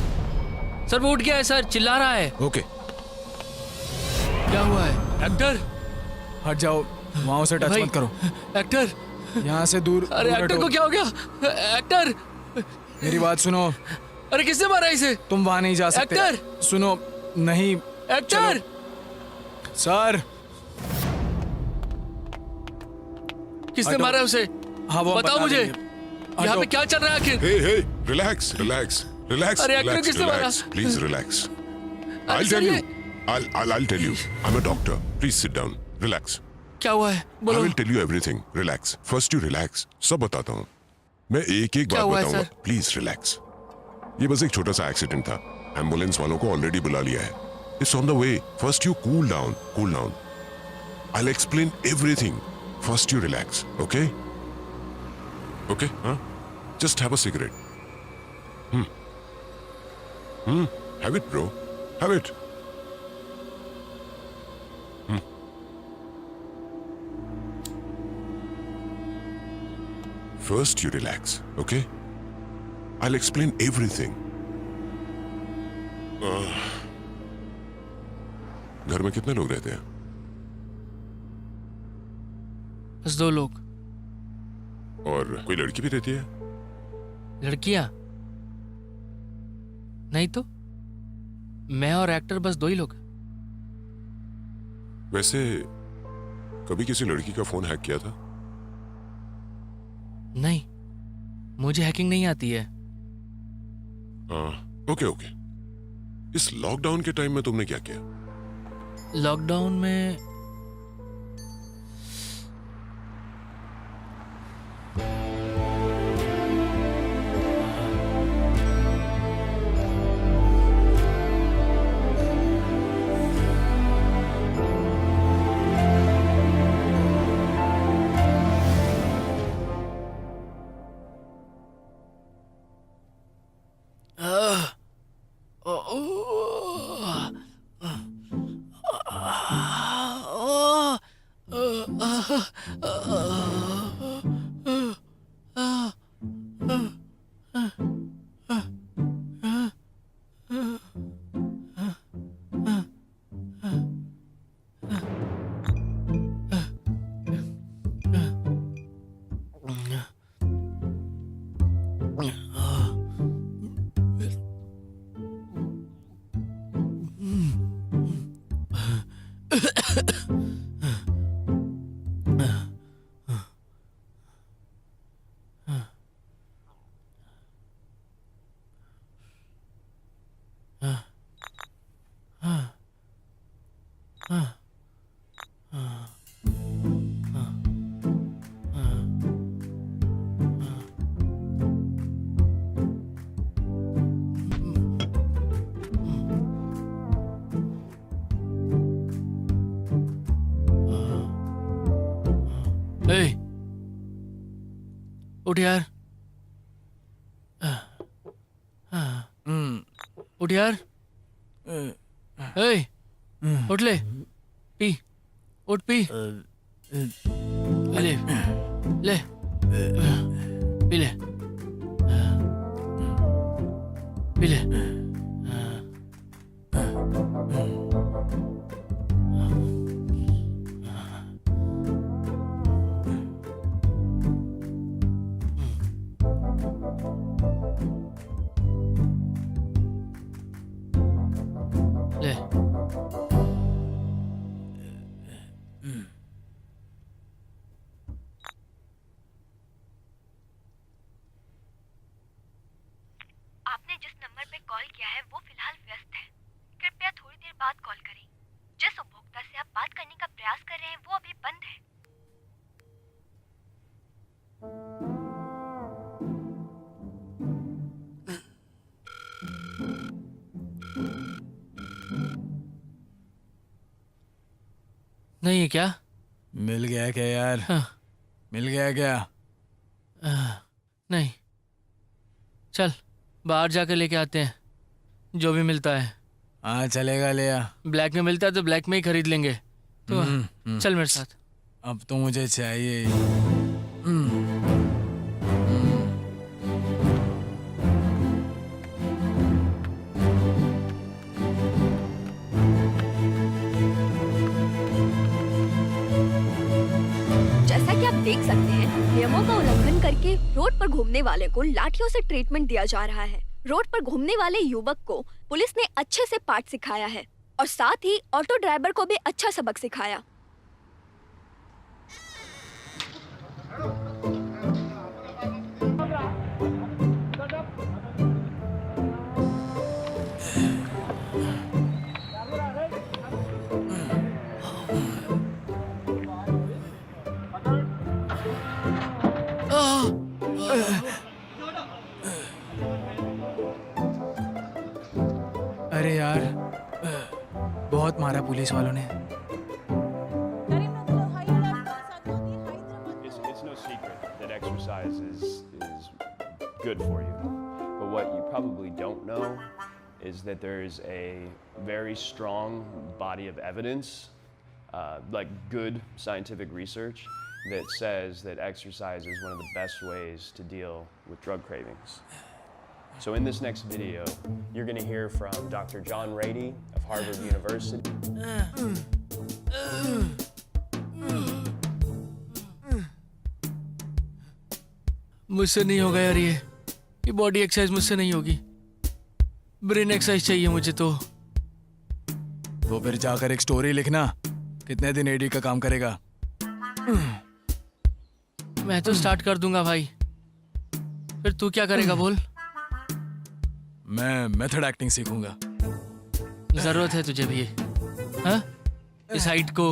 D: सर वो उठ गया है सर, चिल्ला रहा है.
C: Okay.
D: क्या हुआ है? एक्टर?
A: हट जाओ, वहां से टच
D: भाई,
A: मत करो.
D: एक्टर?
A: यहाँ से दूर.
D: अरे
A: दूर
D: एक्टर
A: हटो.
D: को क्या हो गया? एक्टर?
A: मेरी बात सुनो,
D: अरे किसने मारा इसे?
A: तुम वहां नहीं जा सकते.
D: एक्टर!
A: सुनो, नहीं.
D: एक्टर?
A: सर.
D: किसने
A: हटो.
D: मारा उसे?
A: हाँ वो
D: बताओ
A: बता
D: मुझे.
A: देंगे.
D: यहाँ
A: हटो.
D: पे क्या चल रहा है आखिर?
J: Hey, hey, relax, relax, relax,
D: अरे एक्टर
J: relax,
D: किसने मारा?
J: relax. Please relax. I'll
D: sir,
J: tell you.
D: ये-
J: I'll tell you. I'm a doctor. Please sit down. Relax.
D: क्या हुआ है?
J: I
D: बोलो.
J: will tell you everything. Relax. First you relax. सब बताता हूँ. मैं एक एक
D: क्या
J: बात
D: हुआ है,
J: बताऊंगा.
D: सर?
J: Please relax. ये बस एक छोटा सा एक्सीडेंट था. एम्बुलेंस वालों को ऑलरेडी बुला लिया है. It's on the way. First you cool down. Cool down. I'll explain everything. First you relax. Okay? Okay? Huh? Just have a cigarette. Have it, bro. Have it. First you relax, okay? I'll explain everything. घर में कितने लोग रहते हैं?
D: बस 2 लोग.
J: और कोई लड़की भी रहती है?
D: लड़कियां? नहीं तो मैं और एक्टर बस 2 ही लोग.
J: वैसे कभी किसी लड़की का फोन हैक किया था?
D: नहीं, मुझे हैकिंग नहीं आती है.
J: Okay okay. इस लॉकडाउन के टाइम में तुमने क्या किया?
D: लॉकडाउन में ए, उठ यार। उठ यार। ए, उठ ले। पी, उठ पी। ले, ले, पी ले, पी ले। ले।
H: आपने जिस नंबर पे कॉल किया है वो फिलहाल व्यस्त है। कृपया थोड़ी देर बाद कॉल करें। जिस उपभोक्ता से आप बात करने का प्रयास कर रहे हैं वो अभी बंद है।
D: नहीं है क्या?
A: मिल गया क्या यार?
D: हाँ।
A: मिल गया क्या?
D: नहीं, चल बाहर जाकर लेके आते हैं जो भी मिलता है।
A: हाँ चलेगा, ले आ।
D: ब्लैक में मिलता है तो ब्लैक में ही खरीद लेंगे। तो चल मेरे साथ।
A: अब तो मुझे चाहिए।
H: जैसा कि आप देख सकते हैं, नियमों का उल्लंघन करके रोड पर घूमने वाले को लाठियों से ट्रीटमेंट दिया जा रहा है। रोड पर घूमने वाले युवक को पुलिस ने अच्छे से पाठ सिखाया है और साथ ही ऑटो ड्राइवर को भी अच्छा सबक सिखाया।
A: अरे यार, बहुत मारा पुलिस वालों ने।
L: It's no secret that exercise is good for you. But what you probably don't know is that there's a very strong body of evidence, like good scientific research, that says that exercise is one of the best ways to deal with drug cravings. So in this next video, you're going to hear from Dr. John Rady of Harvard University.
D: मुझसे नहीं होगा यार, ये body exercise मुझसे नहीं होगी। Brain exercise चाहिए मुझे। तो
A: फिर जाकर एक स्टोरी लिखना। कितने दिन एडी का काम करेगा?
D: मैं तो स्टार्ट कर दूंगा भाई, फिर तू क्या करेगा बोल?
A: मैं मेथड एक्टिंग सीखूंगा।
D: जरूरत है तुझे भी। हाँ? इस हाइट को,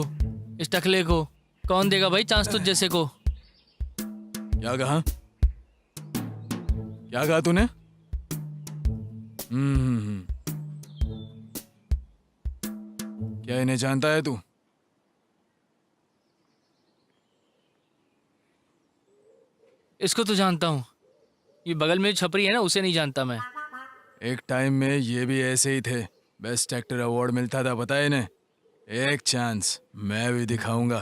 D: इस टकले को कौन देगा भाई चांस तुझ जैसे को?
A: क्या कहा? क्या कहा तूने? क्या इन्हें जानता है तू?
D: इसको तो जानता हूँ, ये बगल में छपरी है ना, उसे नहीं जानता मैं।
A: एक टाइम में ये भी ऐसे ही थे। बेस्ट एक्टर अवार्ड मिलता था, पता है इन्हें। एक चांस मैं भी दिखाऊंगा।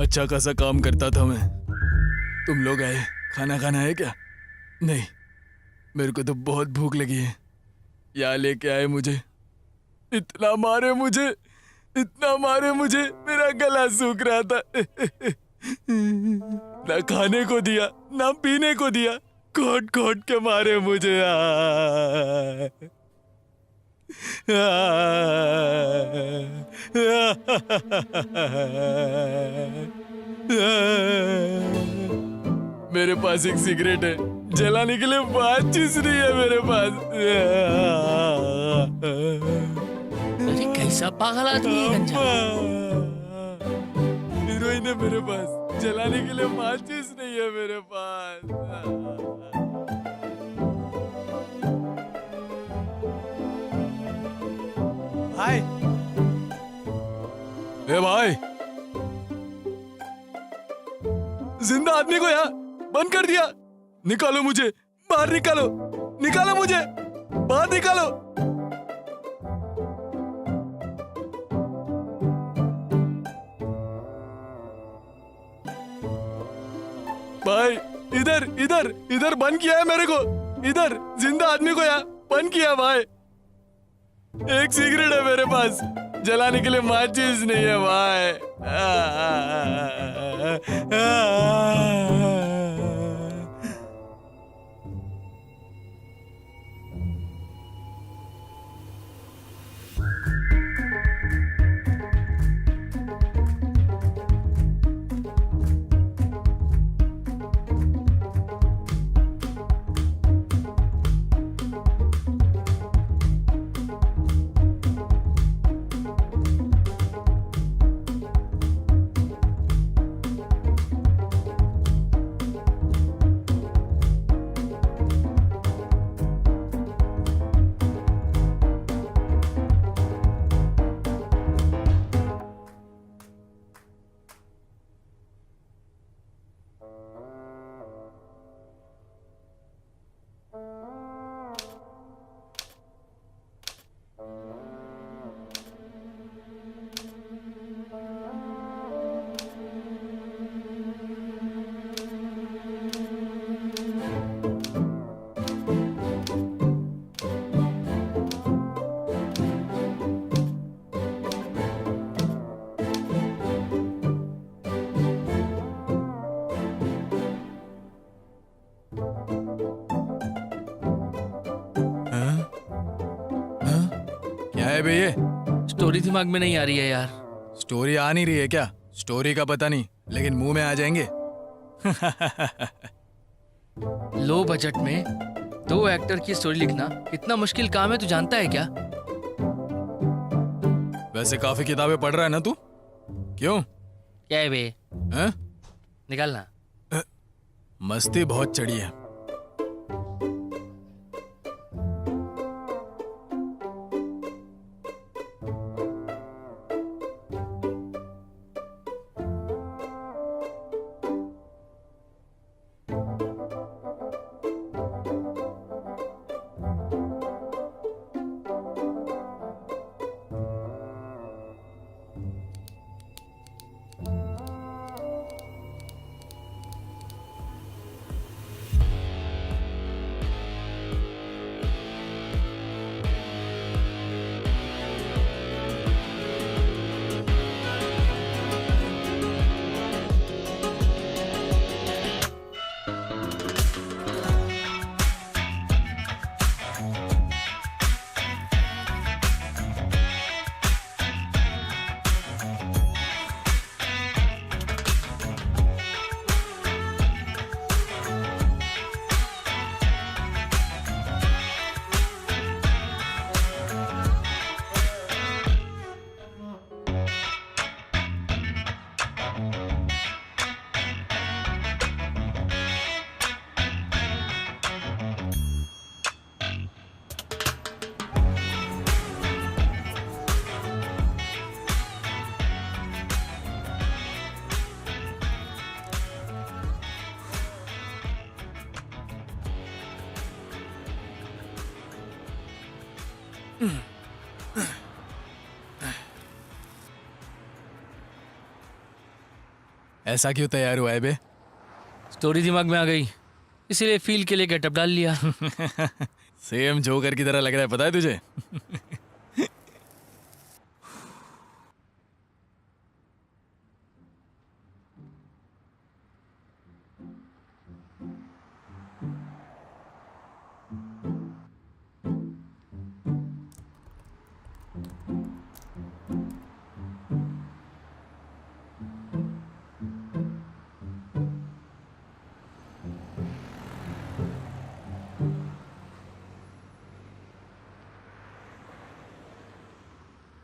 A: अच्छा खासा काम करता था मैं। तुम लोग आए, खाना खाना है क्या? नहीं, मेरे को तो बहुत भूख लगी है। यहाँ लेके आए मुझे, इतना मारे मुझे, इतना मारे मुझे, मेरा गला सूख रहा था। ना खाने को दिया, ना पीने को दिया, कोट कोट के मारे मुझे। मेरे पास एक सिगरेट है, जलाने के लिए बात चीज नहीं है मेरे पास।
D: अरे कैसा पागल आदमी है गंजा।
A: हीरोइन है मेरे पास, जलाने के लिए माचिस नहीं है मेरे पास। भाई, ए भाई, जिंदा आदमी को यहाँ बंद कर दिया। निकालो मुझे बाहर, निकालो, निकालो मुझे बाहर, निकालो। भाई इधर इधर इधर बंद किया है मेरे को, इधर जिंदा आदमी को यहाँ बंद किया। भाई एक सिगरेट है मेरे पास, जलाने के लिए माचिस नहीं है भाई। क्या है बे ये?
D: स्टोरी दिमाग में नहीं आ रही है यार।
A: स्टोरी आ नहीं रही है क्या? स्टोरी का पता नहीं, लेकिन मुंह में आ जाएंगे।
D: लो बजट में 2 एक्टर की स्टोरी लिखना कितना मुश्किल काम है, तू जानता है क्या?
A: वैसे काफी किताबें पढ़ रहा है ना तू? क्यों?
D: क्या है बे?
A: हैं?
D: निकालना।
A: मस्ती बहुत चढ़ी है। ऐसा क्यों तैयार हुआ है बे?
D: स्टोरी दिमाग में आ गई। इसीलिए फील के लिए गेटअप डाल लिया।
A: सेम जोकर की तरह लग रहा है, पता है तुझे?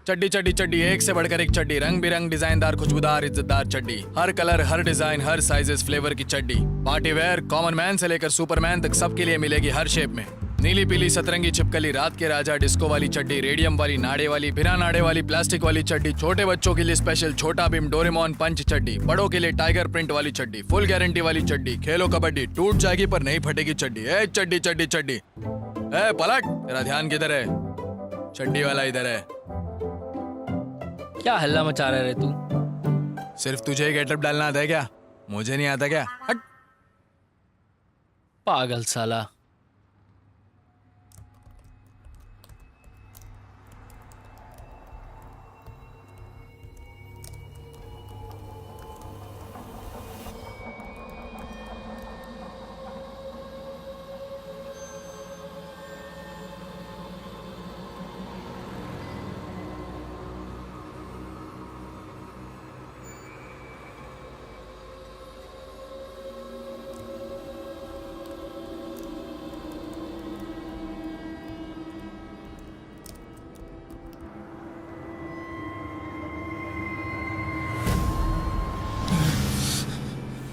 A: चड्डी चड्डी चड्डी, एक से बढ़कर एक चड्डी, रंग बिरंग डिजाइनदार खुशबूदार इज्जतदार चड्डी, हर कलर हर डिजाइन हर साइजेस फ्लेवर की चड्डी, पार्टी वेयर कॉमन मैन से लेकर सुपरमैन तक सबके लिए मिलेगी हर शेप में। नीली पीली सतरंगी छिपकली, रात के राजा डिस्को वाली चड्डी, रेडियम वाली, नाड़े वाली, बिना नाड़े वाली, प्लास्टिक वाली चड्डी, छोटे बच्चों के लिए स्पेशल छोटा भीम डोरेमोन पंच चड्डी, बड़ों के लिए टाइगर प्रिंट वाली चड्डी, फुल गारंटी वाली चड्डी, खेलो कबड्डी, टूट जाएगी पर नहीं फटेगी चड्डी। ए चड्डी चड्डी चड्डी, ए पलट, तेरा ध्यान किधर है? चड्डी वाला इधर है।
D: क्या हल्ला मचा रहा है तू?
A: सिर्फ तुझे गेटअप डालना आता है क्या? मुझे नहीं आता क्या? हट।
D: पागल साला।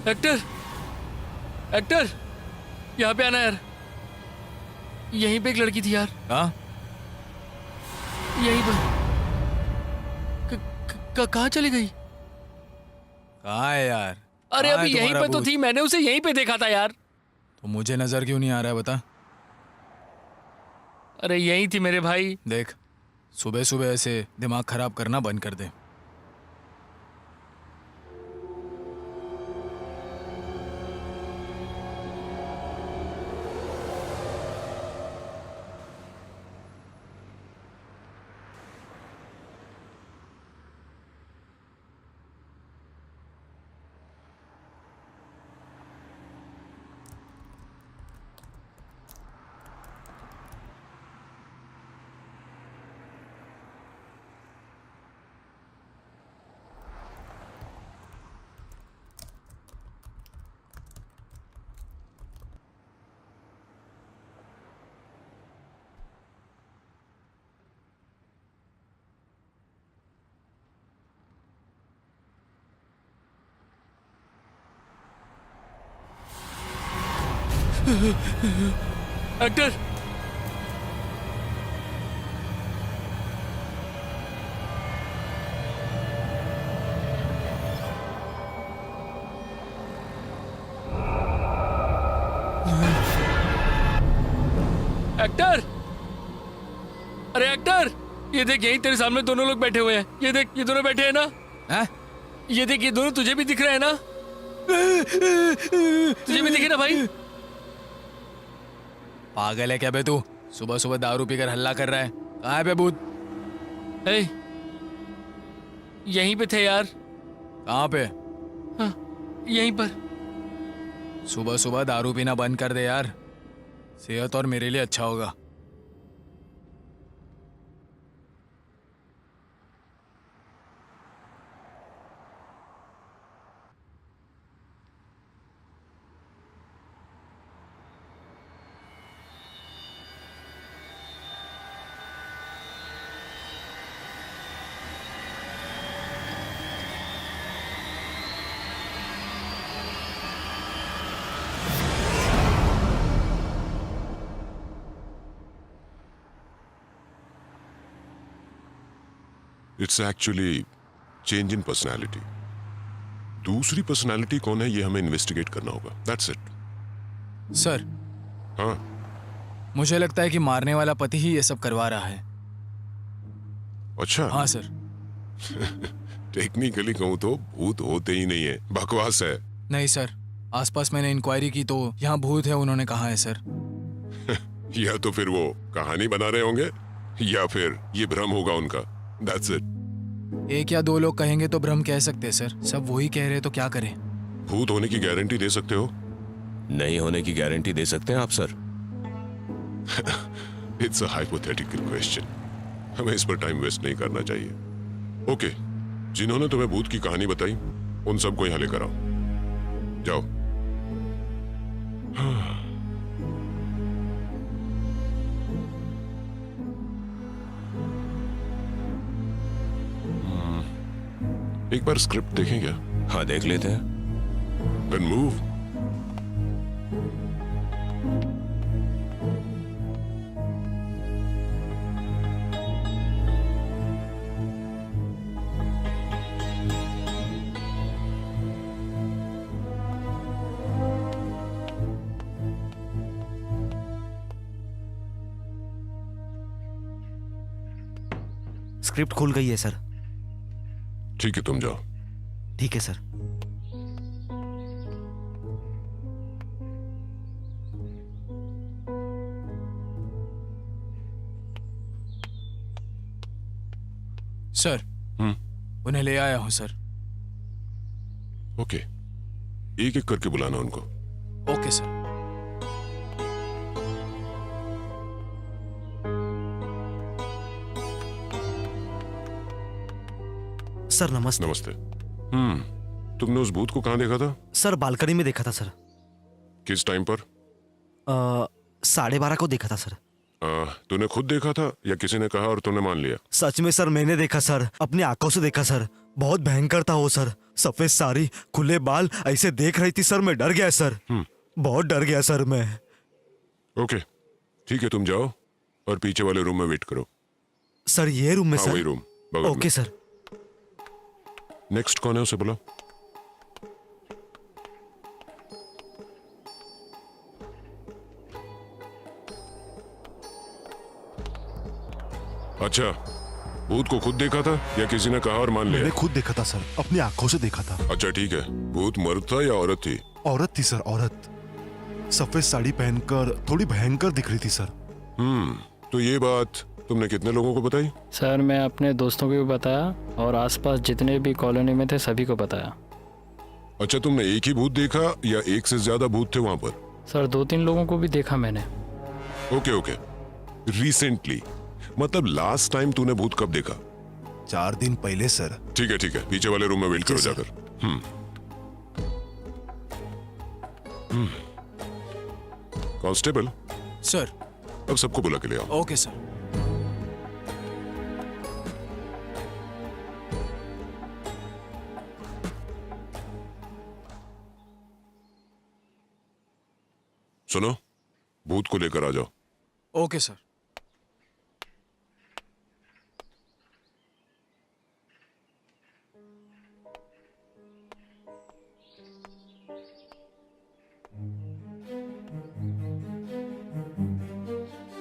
D: एक्टर, एक्टर, यहाँ पे आना यार। यहीं पे एक लड़की थी यार।
A: हाँ?
D: यहीं पर। कहाँ चली गई?
A: कहाँ है यार?
D: अरे
A: कहाँ
D: अभी
A: है
D: यहीं
A: तुम्हारा
D: पे तो
A: भूत?
D: थी, मैंने उसे यहीं पे देखा था यार।
A: तो मुझे नजर क्यों नहीं आ रहा है बता?
D: अरे यहीं थी मेरे भाई।
A: देख, सुबह सुबह ऐसे दिमाग खराब करना बंद कर दे।
D: एक्टर, एक्टर, अरे एक्टर, ये देख यहीं तेरे सामने दोनों लोग बैठे हुए हैं। ये देख, ये दोनों बैठे हैं ना?
A: हैं?
D: ये देख, ये दोनों तुझे भी दिख रहे हैं ना? तुझे भी दिखे ना भाई?
A: पागल है क्या बे तू? सुबह सुबह दारू पीकर हल्ला कर रहा है। कहाँ है बे भूत?
D: ए, यहीं पे थे यार।
A: कहाँ पे?
D: हाँ, यहीं पर।
A: सुबह सुबह दारू पीना बंद कर दे यार, सेहत और मेरे लिए अच्छा होगा।
J: It's actually change in personality. दूसरी पर्सनैलिटी कौन है ये हमें इन्वेस्टिगेट करना होगा। That's it.
A: सर,
J: हाँ,
A: मुझे लगता है कि मारने वाला पति ही ये सब करवा रहा है।
J: अच्छा।
A: हाँ सर।
J: टेक्निकली कहूं तो भूत होते ही नहीं है, बकवास है।
A: नहीं सर, आसपास मैंने इंक्वायरी की तो यहाँ भूत है उन्होंने कहा है सर।
J: या तो फिर वो कहानी बना रहे होंगे या फिर ये भ्रम होगा उनका। That's it.
A: एक या दो लोग कहेंगे तो भ्रम कह सकते हैं सर, सब वही कह रहे हैं तो क्या करें?
J: भूत होने की गारंटी दे सकते हो?
C: नहीं होने की गारंटी दे सकते हैं आप sir?
J: It's a hypothetical question, हमें इस पर टाइम वेस्ट नहीं करना चाहिए। ओके, जिन्होंने तुम्हें भूत की कहानी बताई उन सबको यहां लेकर आओ। जाओ। एक बार स्क्रिप्ट देखें क्या?
C: हाँ देख लेते हैं।
J: Then move.
B: स्क्रिप्ट खुल गई है सर।
J: ठीक है, तुम जाओ।
B: ठीक है सर।
A: सर उन्हें ले आया हूं सर।
J: ओके, एक एक करके बुलाना उनको।
A: Okay sir.
B: सर नमस्ते।
J: नमस्ते। तुमने उस भूत को कहाँ देखा था?
B: सर बालकनी में देखा था सर।
J: किस टाइम पर?
B: 12:30 को देखा था सर।
J: तूने खुद देखा था या किसी ने कहा और तूने मान लिया?
B: सच में सर मैंने देखा सर, अपनी आंखों से देखा सर। बहुत भयंकर था वो सर, सफेद साड़ी, खुले बाल, ऐसे देख रही थी सर। मैं डर गया सर, बहुत डर गया सर मैं।
J: ओके ठीक है, तुम जाओ और पीछे वाले रूम में वेट करो।
B: सर ये रूम में?
J: हाँ,
B: सर
J: वही रूम बगल में।
B: Okay sir.
J: नेक्स्ट कौन है उसे बुलाओ। अच्छा, भूत को खुद देखा था या किसी ने कहा और मान लिया?
I: मैंने खुद देखा था सर, अपनी आंखों से देखा था।
J: अच्छा ठीक है, भूत मर्द था या औरत थी?
I: औरत थी सर, औरत। सफेद साड़ी पहनकर थोड़ी भयंकर दिख रही थी सर।
J: तो ये बात तुमने कितने लोगों को बताई?
D: सर मैं अपने दोस्तों को भी बताया और आसपास जितने भी कॉलोनी में थे सभी को बताया।
J: अच्छा, तुमने एक ही भूत देखा या एक से ज्यादा भूत थे वहां पर?
D: सर 2-3 लोगों को भी देखा मैंने।
J: ओके ओके, रिसेंटली मतलब लास्ट टाइम तूने भूत कब देखा?
I: 4 दिन पहले सर।
J: ठीक है, पीछे वाले रूम में वेट करो जाकर। Constable
A: sir.
J: अब सबको बुला के ले आओ।
A: Okay sir.
J: सुनो, भूत को लेकर आ जाओ।
A: Okay sir.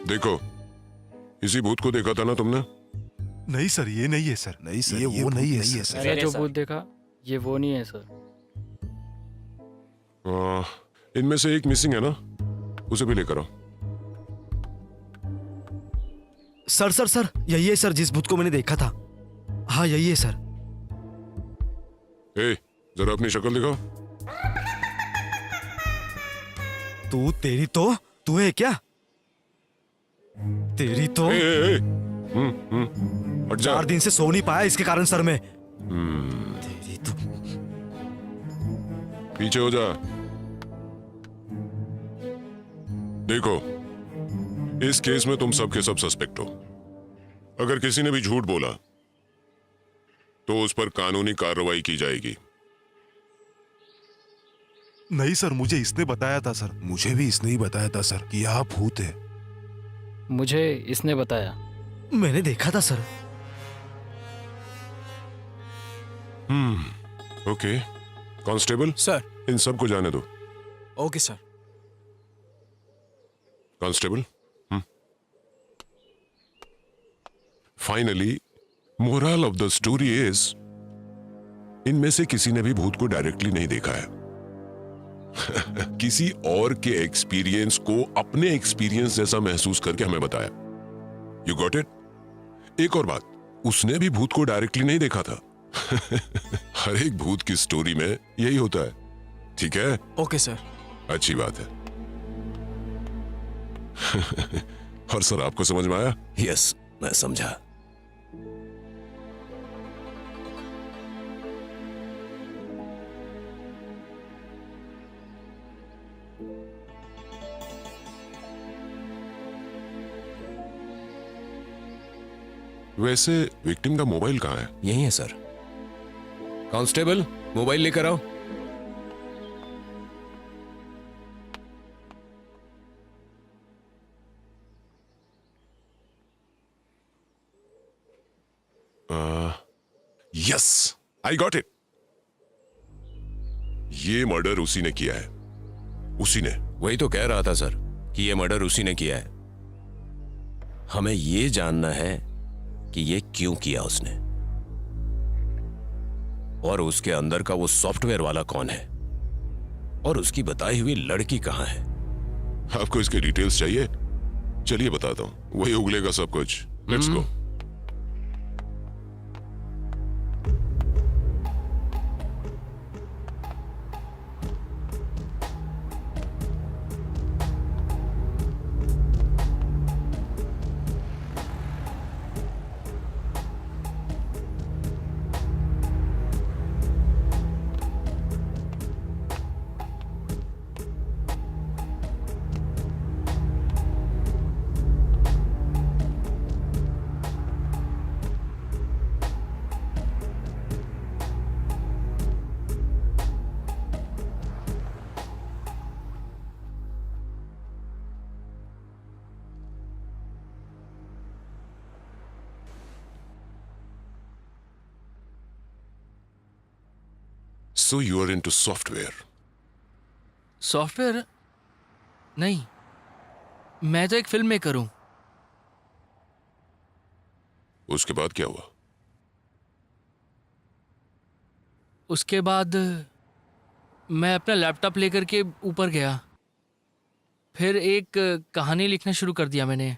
J: देखो, इसी भूत को देखा था ना तुमने?
I: नहीं सर, ये नहीं है सर। नहीं सर, ये वो नहीं है सर।
D: मैंने जो भूत देखा ये वो नहीं है सर।
J: इनमें से एक मिसिंग है ना, उसे भी लेकर आओ।
B: सर सर सर यही है सर जिस भूत को मैंने देखा था। हाँ यही है सर।
J: जरा अपनी शक्ल दिखाओ।
B: तेरी तो तू है क्या? तेरी तो
J: हट जा।
B: 4 दिन से सो नहीं पाया इसके कारण सर मैं। तेरी तो।
J: पीछे हो जा। देखो, इस केस में तुम सब के सब सस्पेक्ट हो। अगर किसी ने भी झूठ बोला तो उस पर कानूनी कार्रवाई की जाएगी।
I: नहीं सर, मुझे इसने बताया था सर। मुझे भी इसने ही बताया था सर कि यहाँ भूत है।
D: मुझे इसने बताया।
B: मैंने देखा था सर।
J: Okay constable
A: sir.
J: इन सबको जाने दो।
A: Okay sir.
J: Constable finally moral of the story is, इनमें से किसी ने भी भूत को डायरेक्टली नहीं देखा है। किसी और के एक्सपीरियंस को अपने एक्सपीरियंस जैसा महसूस करके हमें बताया। You got it? एक और बात, उसने भी भूत को डायरेक्टली नहीं देखा था। हर एक भूत की स्टोरी में यही होता है। ठीक है?
A: Okay sir.
J: अच्छी बात है। और सर, आपको समझ में आया?
C: यस, मैं समझा।
J: वैसे विक्टिम का मोबाइल कहाँ है?
C: यही है सर। कांस्टेबल, मोबाइल लेकर आओ।
J: Yes, I got it. ये मर्डर उसी ने किया है। उसी ने।
C: वही तो कह रहा था सर कि ये मर्डर उसी ने किया है। हमें ये जानना है कि ये क्यों किया उसने, और उसके अंदर का वो सॉफ्टवेयर वाला कौन है, और उसकी बताई हुई लड़की कहां है।
J: आपको इसके डिटेल्स चाहिए? चलिए बताता हूं, वही उगलेगा सब कुछ। Let's go. So you are into software?
D: Software नहीं, मैं तो एक फिल्म मेकर हूं।
J: उसके बाद क्या हुआ?
D: उसके बाद मैं अपना लैपटॉप लेकर के ऊपर गया, फिर एक कहानी लिखना शुरू कर दिया मैंने।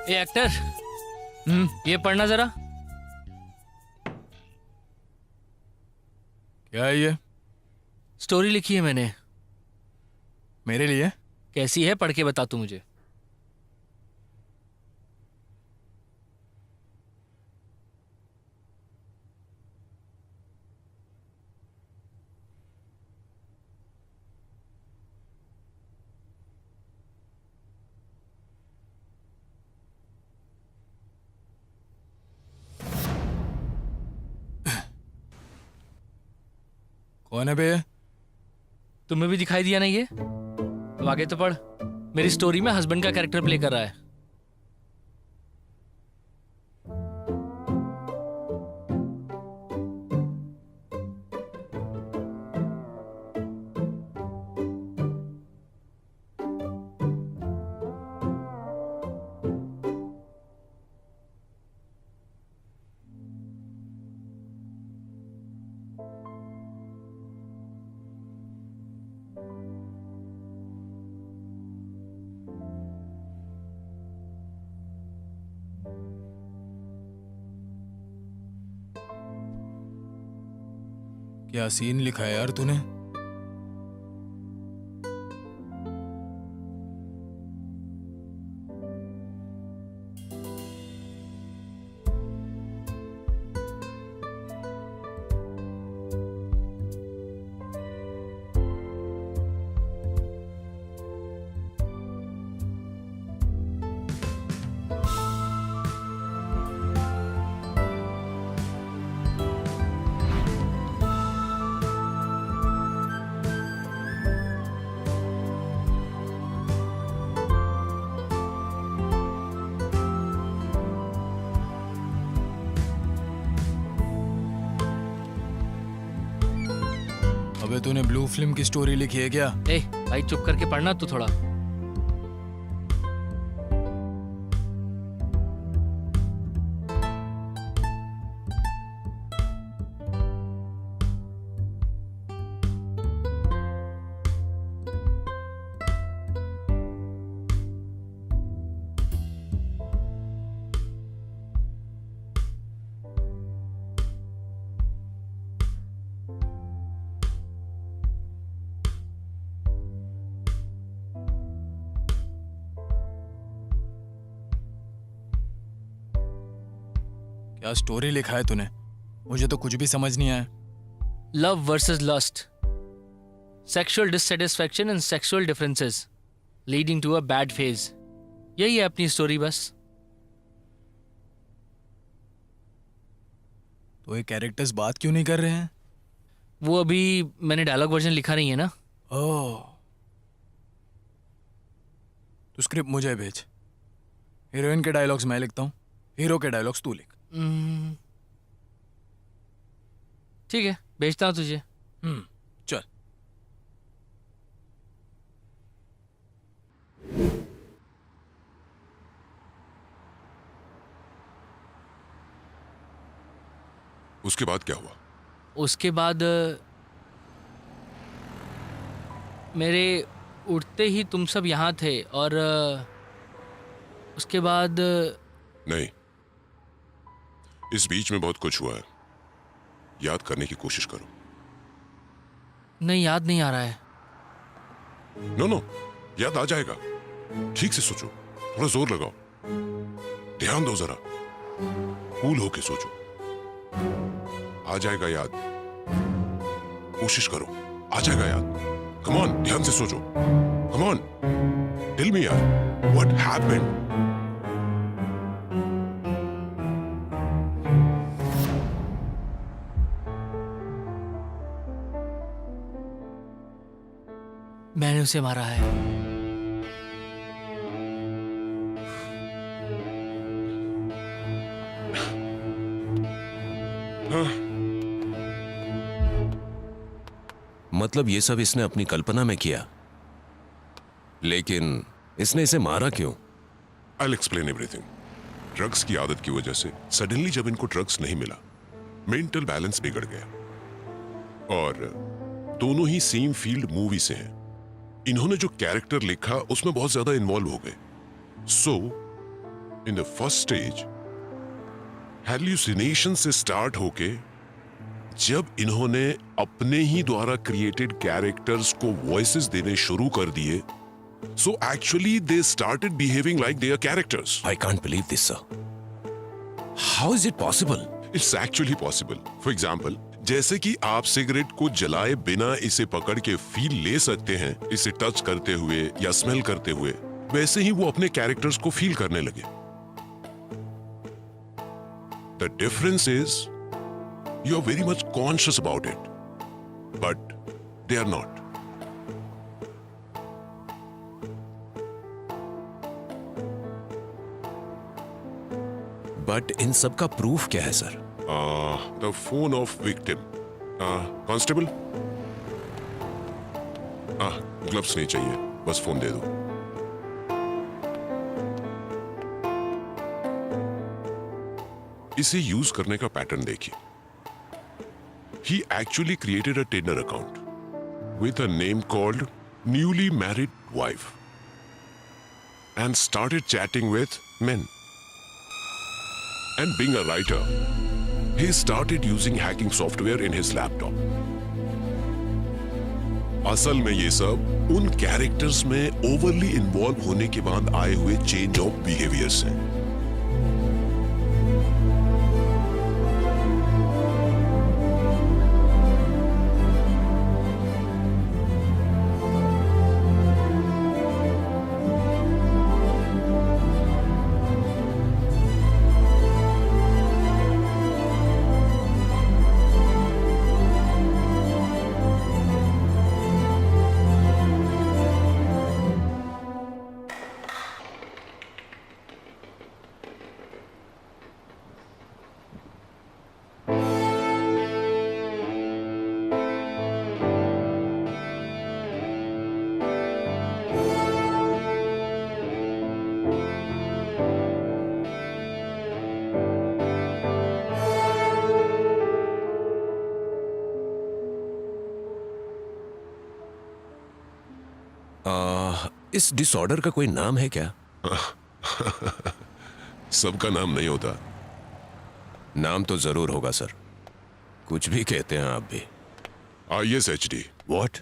D: ए एक्टर, ये पढ़ना जरा।
A: क्या है ये?
D: स्टोरी लिखी है मैंने।
A: मेरे लिए?
D: कैसी है, पढ़ के बता तू मुझे।
A: कौन है बे?
D: तुम्हें भी दिखाई दिया नहीं ये? अब आगे तो पढ़। मेरी स्टोरी में हस्बैंड का कैरेक्टर प्ले कर रहा है।
A: क्या सीन लिखा है यार तूने? अबे तूने ब्लू फिल्म की स्टोरी लिखी है क्या?
D: ए भाई चुप करके पढ़ना तू थोड़ा।
A: क्या स्टोरी लिखा है तूने? मुझे तो कुछ भी समझ नहीं आया।
D: Love versus lust, sexual dissatisfaction and sexual differences leading to a bad phase, यही है अपनी स्टोरी बस।
A: तो ये कैरेक्टर्स बात क्यों नहीं कर रहे हैं?
D: वो अभी मैंने डायलॉग वर्जन लिखा नहीं है ना।
A: ओह, तो स्क्रिप्ट मुझे भेज। हीरोइन के डायलॉग्स मैं लिखता हूँ, हीरो के डायलॉग्स तू लिख।
D: ठीक है, भेजता हूँ तुझे।
A: चल।
J: उसके बाद क्या हुआ?
D: उसके बाद मेरे उठते ही तुम सब यहाँ थे और उसके बाद
J: नहीं, इस बीच में बहुत कुछ हुआ है। याद करने की कोशिश करो।
D: नहीं, याद नहीं आ रहा है।
J: नो, याद आ जाएगा। ठीक से सोचो, थोड़ा जोर लगाओ, ध्यान दो जरा, कूल होके सोचो। आ जाएगा याद, कोशिश करो, आ जाएगा याद। कम ऑन, ध्यान से सोचो। कम ऑन, टेल मी यार, व्हाट हैपेंड?
D: मैंने उसे मारा है।
C: मतलब ये सब इसने अपनी कल्पना में किया, लेकिन इसने इसे मारा क्यों?
J: I'll explain everything. ड्रग्स की आदत की वजह से सडनली जब इनको ड्रग्स नहीं मिला, मेंटल बैलेंस बिगड़ गया। और दोनों ही सेम फील्ड मूवी से हैं। इन्होंने जो कैरेक्टर लिखा उसमें बहुत ज्यादा इन्वॉल्व हो गए। सो इन द फर्स्ट स्टेज हैल्यूसिनेशन से स्टार्ट होके जब इन्होंने अपने ही द्वारा क्रिएटेड कैरेक्टर्स को वॉइसेस देने शुरू कर दिए, so actually they started behaving like they are characters.
C: I can't believe this, sir. How is it possible?
J: It's actually possible. For example, जैसे कि आप सिगरेट को जलाए बिना इसे पकड़ के फील ले सकते हैं, इसे टच करते हुए या स्मेल करते हुए, वैसे ही वो अपने कैरेक्टर्स को फील करने लगे। The difference is you are very much conscious about it, but they are not.
C: But in सब का प्रूफ क्या है sir?
J: The phone of victim. Constable? Gloves नहीं चाहिए, बस फोन दे दो। इसे यूज करने का पैटर्न देखिए। he actually created a Tinder account with a name called Newly Married Wife and started chatting with men. And being a writer, he started using hacking software in his laptop. असल में ये सब उन characters में overly involve होने के बाद आए हुए चेंज ऑफ बिहेवियर्स हैं।
C: इस डिसऑर्डर का कोई नाम है क्या?
J: सबका नाम नहीं होता।
C: नाम तो जरूर होगा सर, कुछ भी कहते हैं आप भी।
J: ISHD।
C: What?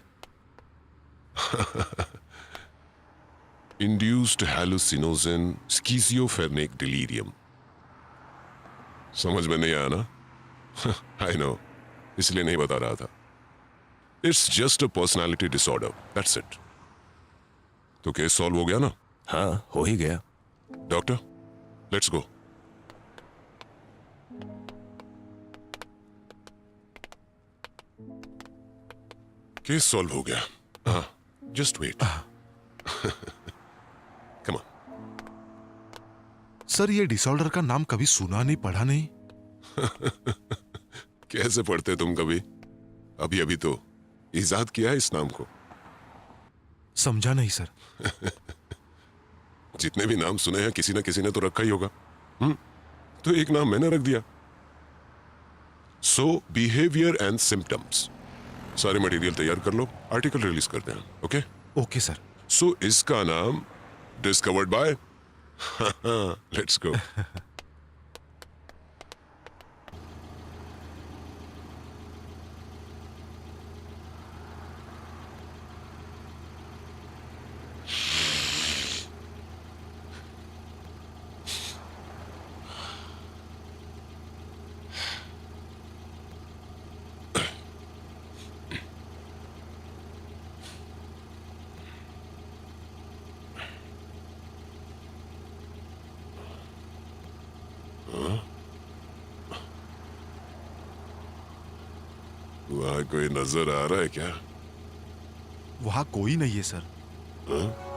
J: Induced hallucinogen schizophrenic delirium। समझ में नहीं आया ना? I know, इसलिए नहीं बता रहा था। It's just a personality disorder, that's it। तो केस सॉल्व हो गया ना?
C: हाँ, हो ही गया।
J: Doctor, let's go. Case solve हो गया। हाँ, just wait. Come on.
I: Sir, ये डिसऑर्डर का नाम कभी सुना नहीं, पढ़ा नहीं।
J: कैसे पढ़ते तुम कभी? अभी अभी तो इजाद किया है इस नाम को।
I: समझा नहीं सर।
J: जितने भी नाम सुने हैं किसी ना किसी ने तो रखा ही होगा। तो एक नाम मैंने रख दिया। सो बिहेवियर एंड सिम्टम्स। सारे मटेरियल तैयार कर लो, आर्टिकल रिलीज करते हैं। Okay
I: okay sir.
J: सो इसका नाम डिस्कवर्ड बाय। Let's go. वहां कोई नजर आ रहा है क्या?
I: वहां कोई नहीं है सर।
J: हाँ?